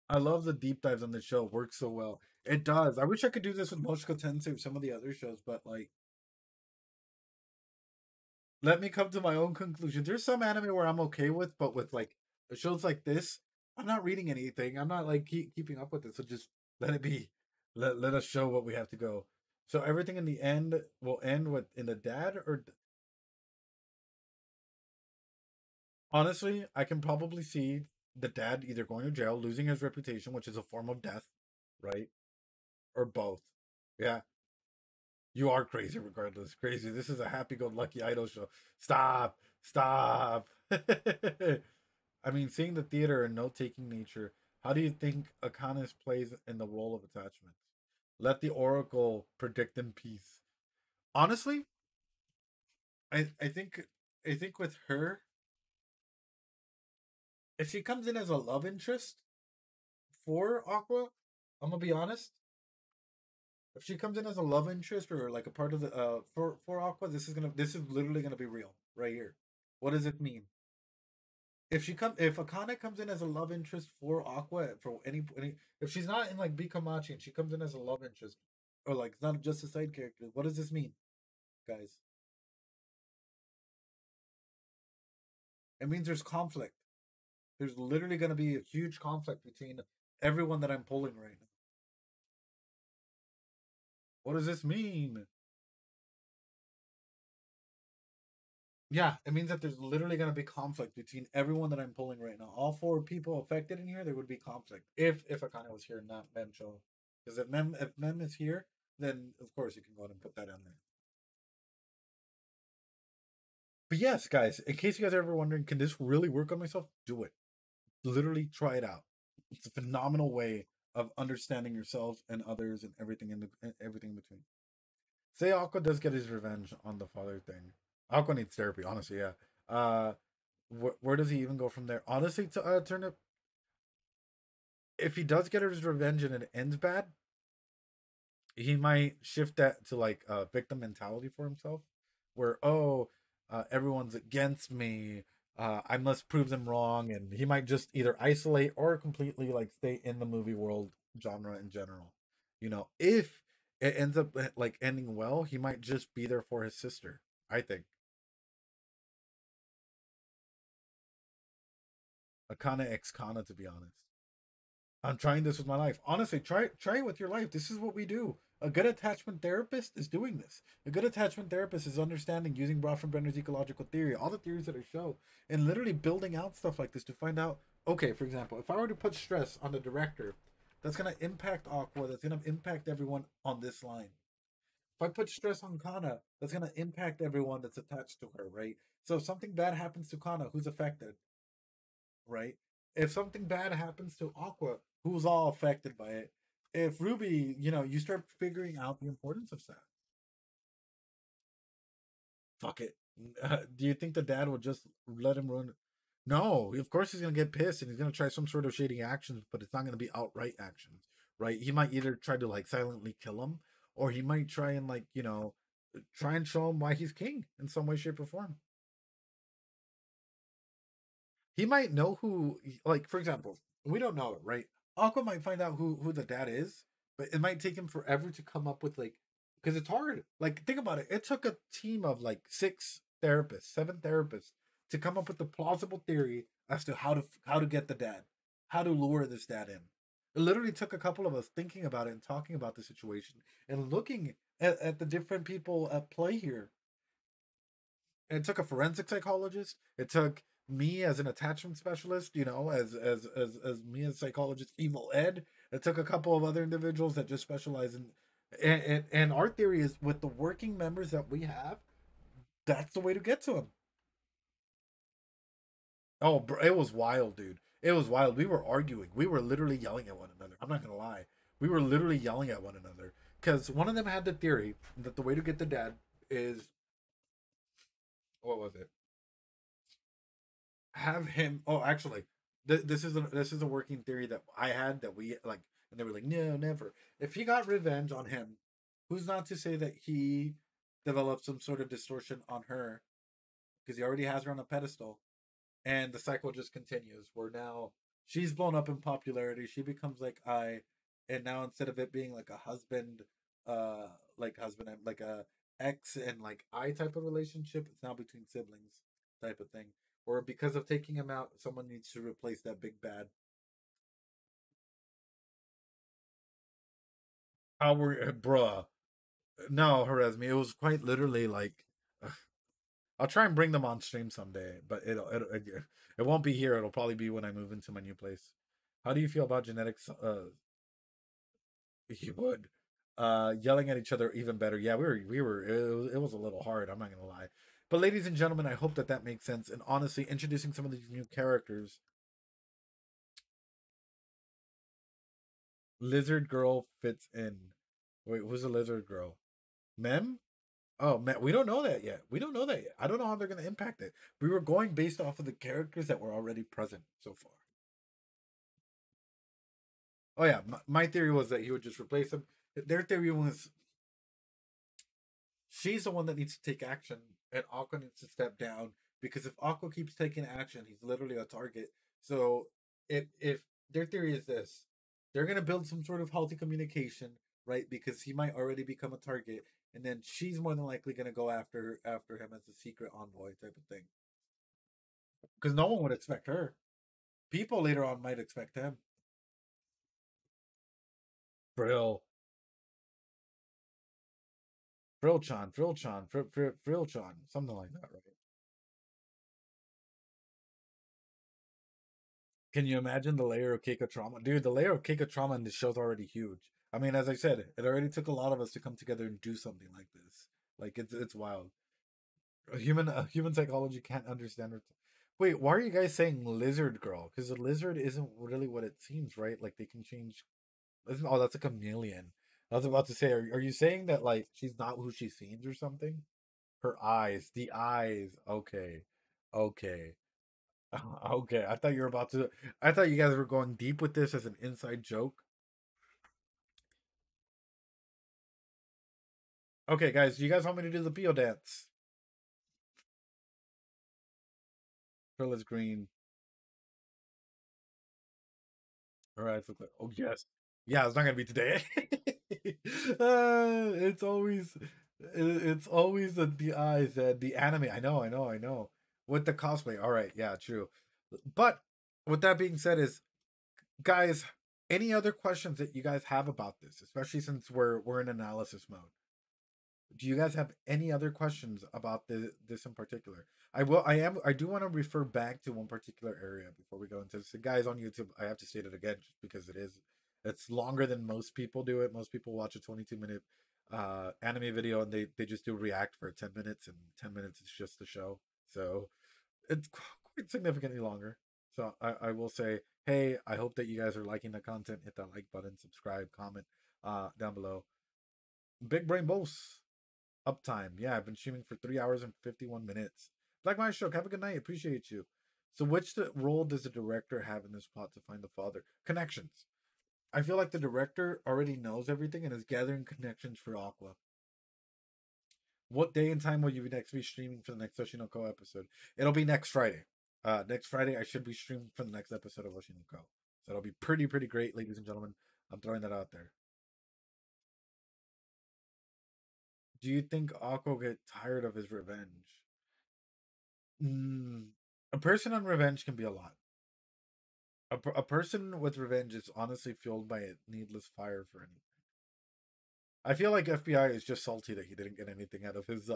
I love the deep dives on the show. Works so well. It does. I wish I could do this with Moshiko Tensei or some of the other shows, but like, let me come to my own conclusion. There's some anime where I'm okay with, but with like shows like this, I'm not reading anything. I'm not like keeping up with it. So just let it be. Let us show what we have to go. So everything in the end will end with in the dad or honestly, I can probably see the dad either going to jail, losing his reputation, which is a form of death, right? Or both. Yeah, you are crazy regardless. Crazy. This is a happy-go-lucky idol show. Stop. Stop. I mean, seeing the theater and note-taking nature, how do you think Akanis plays in the role of attachment? Let the oracle predict in peace. Honestly, I think with her, if she comes in as a love interest for Aqua, I'm gonna be honest. If she comes in as a love interest or like a part of the for Aqua, this is literally gonna be real right here. What does it mean? If Akane comes in as a love interest for Aqua for any if she's not in like Bikamachi and she comes in as a love interest or like not just a side character, what does this mean, guys? It means there's conflict. There's literally gonna be a huge conflict between everyone that I'm pulling right now. What does this mean? Yeah, it means that there's literally going to be conflict between everyone that I'm pulling right now. All four people affected in here, there would be conflict if Akane was here and not Mem Cho. Because if Mem is here, then of course you can go ahead and put that on there. But yes, guys, in case you guys are ever wondering, can this really work on myself? Do it. Literally try it out. It's a phenomenal way of understanding yourselves and others and everything in between. Say Aqua does get his revenge on the father thing. Aqua needs therapy, honestly. Yeah. Uh, where does he even go from there? Honestly, to turn it, if he does get his revenge and it ends bad, he might shift that to like a victim mentality for himself, where everyone's against me. I must prove them wrong, and he might just either isolate or completely like stay in the movie world genre in general. If it ends up like ending well, he might just be there for his sister. I think Akana ex Kana, to be honest. I'm trying this with my life. Honestly, try it with your life. This is what we do. A good attachment therapist is doing this. A good attachment therapist is understanding using Bronfenbrenner's ecological theory, all the theories that I show, and literally building out stuff like this to find out. Okay, for example, if I were to put stress on the director, that's gonna impact Aqua. That's gonna impact everyone on this line. If I put stress on Kana, that's gonna impact everyone that's attached to her, right? So if something bad happens to Kana, who's affected? Right? If something bad happens to Aqua, who's all affected by it? if Ruby, you start figuring out the importance of sex. Fuck it. Do you think the dad would just let him run? No, of course he's gonna get pissed and he's gonna try some sort of shady actions, but it's not gonna be outright actions, right? He might either try to like silently kill him, or he might try and like try and show him why he's king in some way, shape, or form. He might know who, like for example, we don't know it, right? Aqua might find out who the dad is, but it might take him forever to come up with like, because it's hard. Like think about it. It took a team of like 6 therapists, 7 therapists to come up with the plausible theory as to how to get the dad, how to lure this dad in. It literally took a couple of us thinking about it and talking about the situation and looking at the different people at play here. It took a forensic psychologist. It took me as an attachment specialist, as me as psychologist, Evil Ed. It took a couple of other individuals that just specialize in, and our theory is with the working members that we have, that's the way to get to them. Oh, bro, it was wild, dude. It was wild. We were arguing. We were literally yelling at one another. I'm not gonna lie. We were literally yelling at one another because one of them had the theory that the way to get the dad is, what was it? Have him. Oh, actually, this is a working theory that I had that we like, and they were like, no, never. If he got revenge on him, who's not to say that he developed some sort of distortion on her because he already has her on a pedestal, and the cycle just continues. Where now she's blown up in popularity, she becomes like I, and now instead of it being like a husband, like husband and like a ex and like I type of relationship, it's now between siblings type of thing. Or because of taking him out, someone needs to replace that big bad. How were bruh? No, Horesme. It was quite literally like I'll try and bring them on stream someday, but it won't be here. It'll probably be when I move into my new place. How do you feel about genetics? You would. Yelling at each other even better. Yeah, we were. It was a little hard. I'm not gonna lie. But ladies and gentlemen, I hope that makes sense. And honestly, introducing some of these new characters. Lizard girl fits in. Wait, who's the lizard girl? Mem? Oh man, we don't know that yet. We don't know that yet. I don't know how they're gonna impact it. We were going based off of the characters that were already present so far. Oh yeah, my theory was that he would just replace them. Their theory was she's the one that needs to take action, and Aqua needs to step down because if Aqua keeps taking action, he's literally a target. So if their theory is this, they're gonna build some sort of healthy communication, right? Because he might already become a target, and then she's more than likely gonna go after him as a secret envoy type of thing. Because no one would expect her. People later on might expect him. Frill, Frillchan, something like that, right? Can you imagine the layer of Keiko trauma? Dude, the layer of Keiko trauma in this show's already huge. I mean, as I said, it already took a lot of us to come together and do something like this. Like it's wild. A human psychology can't understand it. Wait, why are you guys saying lizard girl? Because a lizard isn't really what it seems, right? Like they can change. Oh, that's a chameleon. I was about to say, are you saying that like she's not who she seems or something? Her eyes, the eyes. Okay, okay. Okay, I thought you were about to. I thought you guys were going deep with this as an inside joke. Okay, guys, do you guys want me to do the Pio dance? Pearl is green. All right, so oh yes, yeah, it's not gonna be today. It's always, it's always the eyes, the anime. I know. With the cosplay, all right, yeah, true. But with that being said, is guys, any other questions that you guys have about this, especially since we're in analysis mode? Do you guys have any other questions about this in particular? I do want to refer back to one particular area before we go into this. Guys on YouTube, I have to state it again just because it's longer than most people do it. Most people watch a 22-minute anime video and they just do react for 10 minutes, and 10 minutes is just the show. So it's quite significantly longer. So I will say, hey, I hope that you guys are liking the content. Hit that like button, subscribe, comment down below. Big Brain Boss, Uptime. Yeah, I've been streaming for 3 hours and 51 minutes. Black My Stroke, have a good night. Appreciate you. So, which role does the director have in this plot to find the father? Connections. I feel like the director already knows everything and is gathering connections for Aqua. What day and time will you next be streaming for the next OshiNoKo episode? It'll be next Friday. Next Friday, I should be streaming for the next episode of OshiNoKo. So it'll be pretty great, ladies and gentlemen. I'm throwing that out there. Do you think Aqua will get tired of his revenge? A person on revenge can be a lot. A person with revenge is honestly fueled by a needless fire for anything. I feel like FBI is just salty that he didn't get anything out of his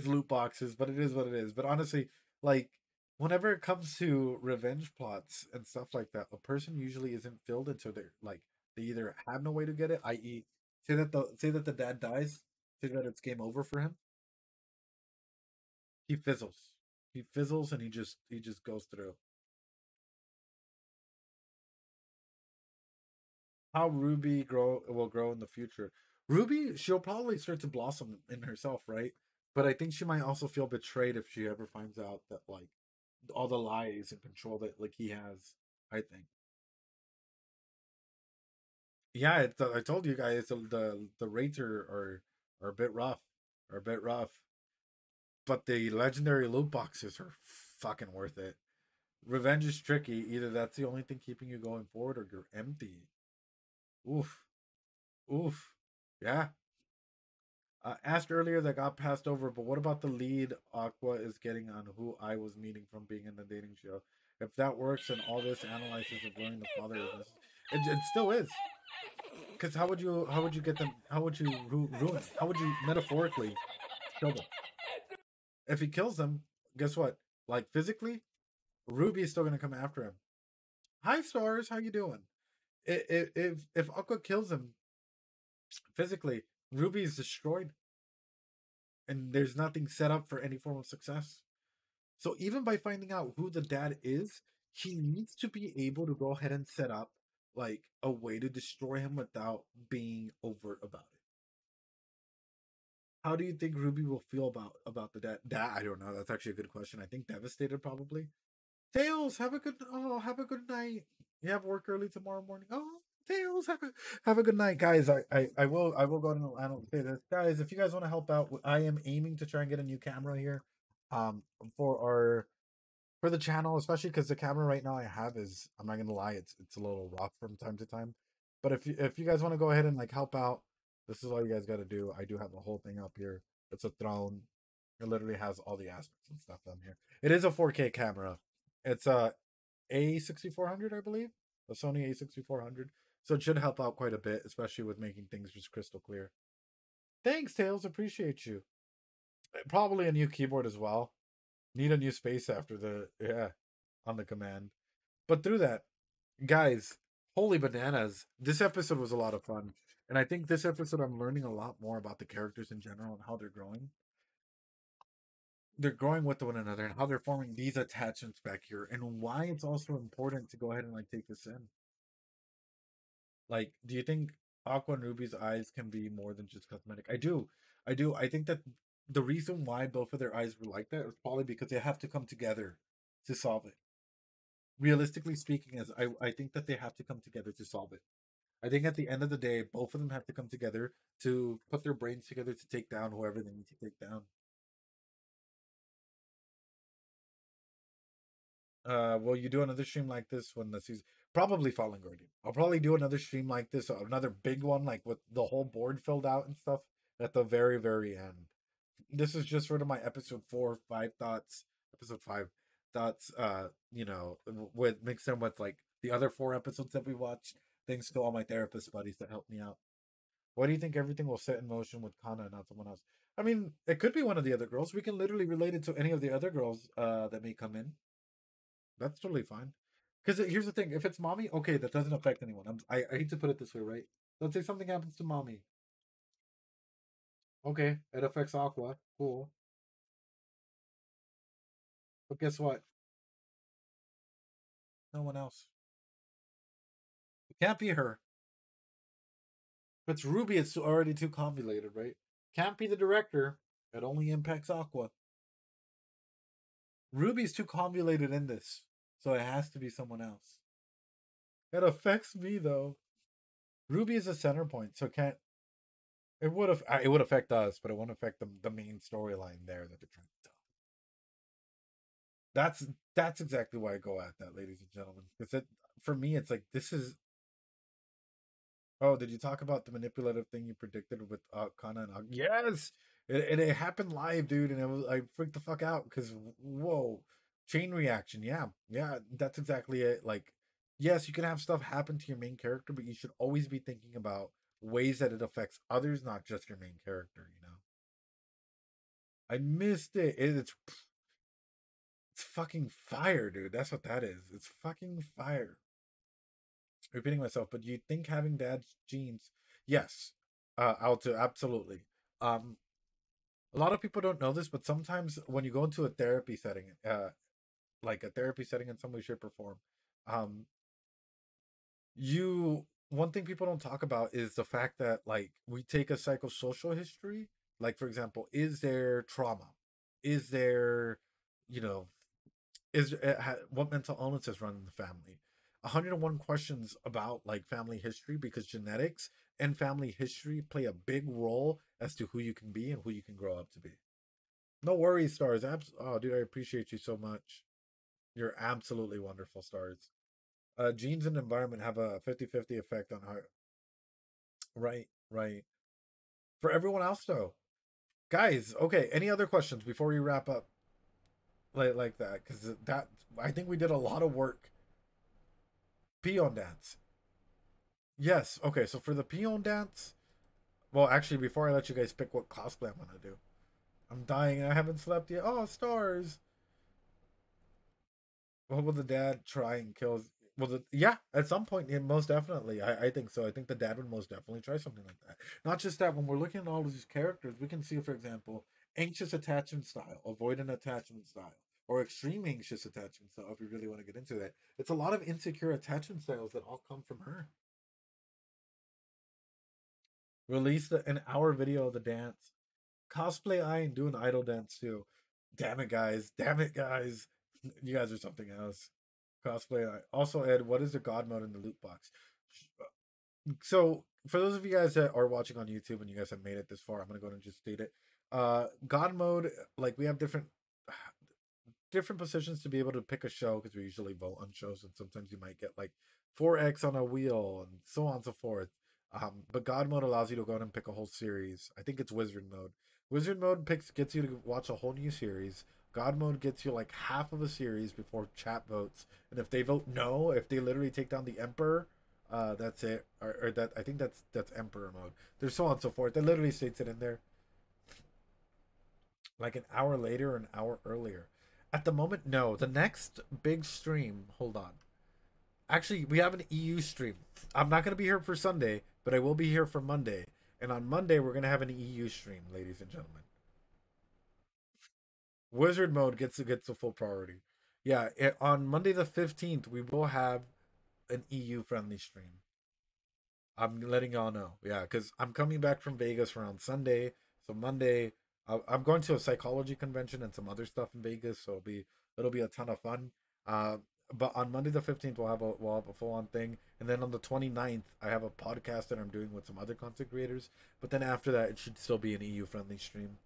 loot boxes, but it is what it is. But honestly, like whenever it comes to revenge plots and stuff like that, a person usually isn't filled until they're like they either have no way to get it, i.e., say that the dad dies, say that it's game over for him. He fizzles. He fizzles and he just goes through. How Ruby will grow in the future. Ruby, she'll probably start to blossom in herself, right? But I think she might also feel betrayed if she ever finds out that like all the lies and control that like he has. I think. Yeah, I told you guys the rates are a bit rough, are a bit rough. But the legendary loot boxes are fucking worth it. Revenge is tricky. Either that's the only thing keeping you going forward, or you're empty. Oof, oof. Yeah, asked earlier that got passed over, but what about the lead Aqua is getting on who I was meeting from being in the dating show? If that works and all this analysis of learning the father is it still is. Because how would you get them? How would you ruin? How would you metaphorically kill them? If he kills them, guess what? Like physically, Ruby is still gonna come after him. Hi stars, how you doing? If Aqua kills him physically, Ruby is destroyed, and there's nothing set up for any form of success. So even by finding out who the dad is, he needs to be able to go ahead and set up like a way to destroy him without being overt about it. How do you think Ruby will feel about the dad? That I don't know. That's actually a good question. I think devastated probably. Tails, have a good night. You have work early tomorrow morning. Oh, Tails, have a good night, guys. I will go and I don't say this, guys. If you guys want to help out, I am aiming to try and get a new camera here, um, for our for the channel, especially because the camera right now I have is I'm not gonna lie, it's a little rough from time to time. But if you guys want to go ahead and like help out, this is all you guys got to do. I do have the whole thing up here. It's a throne. It literally has all the aspects and stuff on here. It is a 4K camera. It's A6400, I believe, a Sony A6400. So it should help out quite a bit, especially with making things just crystal clear. Thanks, Tails. Appreciate you. Probably a new keyboard as well. Need a new space after the on the command. But through that, guys, holy bananas. This episode was a lot of fun. And I think this episode I'm learning a lot more about the characters in general and how they're growing. They're growing with one another and how they're forming these attachments back here and why it's also important to go ahead and like take this in. Like, do you think Aqua and Ruby's eyes can be more than just cosmetic? I do. I do. I think that the reason why both of their eyes were like that is probably because they have to come together to solve it. Realistically speaking, as I think that they have to come together to solve it. I think at the end of the day, both of them have to come together to put their brains together to take down whoever they need to take down. Will you do another stream like this when the season? Probably Fallen Guardian. I'll probably do another stream like this, another big one, like with the whole board filled out and stuff at the very end. This is just sort of my episode 4, 5 thoughts. Episode 5 thoughts. With mix them with like the other 4 episodes that we watched. Thanks to all my therapist buddies that helped me out. Why do you think everything will set in motion with Kana and not someone else? I mean, it could be one of the other girls. We can literally relate it to any of the other girls that may come in. That's totally fine. Because here's the thing: if it's mommy, okay, that doesn't affect anyone. I hate to put it this way, right? Let's say something happens to mommy. Okay, it affects Aqua. Cool. But guess what? no one else. It can't be her. If it's Ruby, it's already too convoluted, right? Can't be the director. It only impacts Aqua. Ruby's too convoluted in this, so it has to be someone else. It affects me though. Ruby is a center point, so it can't. It would affect us, but it won't affect the main storyline there that they're trying to tell. That's exactly why I go at that, ladies and gentlemen. Because for me, it's like this is. Oh, did you talk about the manipulative thing you predicted with Kana and Yes, it happened live, dude, and I freaked the fuck out because whoa, chain reaction. Yeah, that's exactly it. Like, yes, you can have stuff happen to your main character, but you should always be thinking about ways that it affects others, not just your main character. You know. I missed it. It's fucking fire, dude. That's what that is. It's fucking fire. Repeating myself, but you think having dad's genes? Yes, absolutely. Um, a lot of people don't know this, but sometimes when you go into a therapy setting, like a therapy setting in some way, shape, or form, um, one thing people don't talk about is the fact that like we take a psychosocial history. Like for example, is there trauma? Is there, you know, what mental illnesses run in the family? 101 questions about like family history because genetics and family history play a big role as to who you can be and who you can grow up to be. No worries, Stars. Oh, dude, I appreciate you so much. You're absolutely wonderful, Stars. Genes and environment have a 50-50 effect on how. Right, right. For everyone else, though, guys. Okay, any other questions before we wrap up? Like that, because that I think we did a lot of work. Peon dance. Yes. Okay. So for the peon dance, well, actually, before I let you guys pick what cosplay I'm gonna do, I'm dying. I haven't slept yet. Oh, stars. What will the dad try and kill? Yeah, at some point, yeah, most definitely. I think so. I think the dad would most definitely try something like that. Not just that. When we're looking at all of these characters, we can see, for example, anxious attachment style, avoidant attachment style, or extreme anxious attachment style. If you really want to get into that, it's a lot of insecure attachment styles that all come from her. Release an hour video of the dance. Cosplay I and do an idol dance too. Damn it, guys. Damn it, guys. You guys are something else. Cosplay I. Also, Ed, what is the god mode in the loot box? So, for those of you guys that are watching on YouTube and you guys have made it this far, I'm going to go ahead and just state it. God mode, like we have different positions to be able to pick a show because we usually vote on shows and sometimes you might get like 4x on a wheel and so on and so forth. But God mode allows you to go ahead and pick a whole series. I think it's wizard mode. Wizard mode gets you to watch a whole new series. God mode gets you like half of a series before chat votes. And if they vote no, if they literally take down the emperor, that's it. Or that I think that's emperor mode. There's so on and so forth. That literally states it in there. Like an hour later or an hour earlier. At the moment, no. The next big stream, hold on. Actually, we have an EU stream. I'm not going to be here for Sunday, but I will be here for Monday. And on Monday, we're going to have an EU stream, ladies and gentlemen. Wizard mode gets a full priority. Yeah, on Monday the 15th, we will have an EU friendly stream. I'm letting y'all know. Yeah, because I'm coming back from Vegas around Sunday. So Monday, I'm going to a psychology convention and some other stuff in Vegas. So it'll be a ton of fun. But on Monday the 15th, we'll have a full on thing. And then on the 29th, I have a podcast that I'm doing with some other content creators. But then after that, it should still be an EU friendly stream.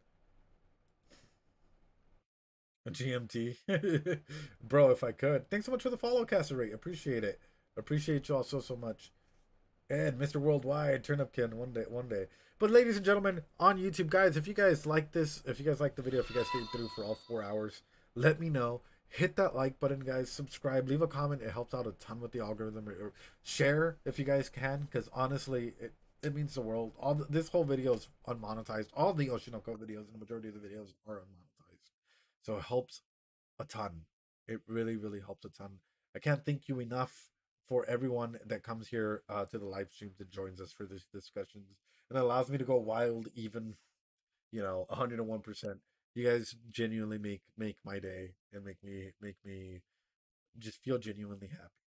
A GMT. Bro, if I could. Thanks so much for the follow, Casterate. Appreciate it. Appreciate y'all so much. And Mr. Worldwide, Turnipkin, one day. But ladies and gentlemen, on YouTube, guys, if you guys like this, if you guys like the video, if you guys stayed through for all 4 hours, let me know. Hit that like button, guys. Subscribe, leave a comment. It helps out a ton with the algorithm. Or share if you guys can, because honestly, it means the world. This whole video is unmonetized. All the OshiNoKo videos and the majority of the videos are unmonetized, so it helps a ton. It really helps a ton. I can't thank you enough for everyone that comes here to the live streams and joins us for these discussions and allows me to go wild even 101%. You guys genuinely make my day and make me just feel genuinely happy.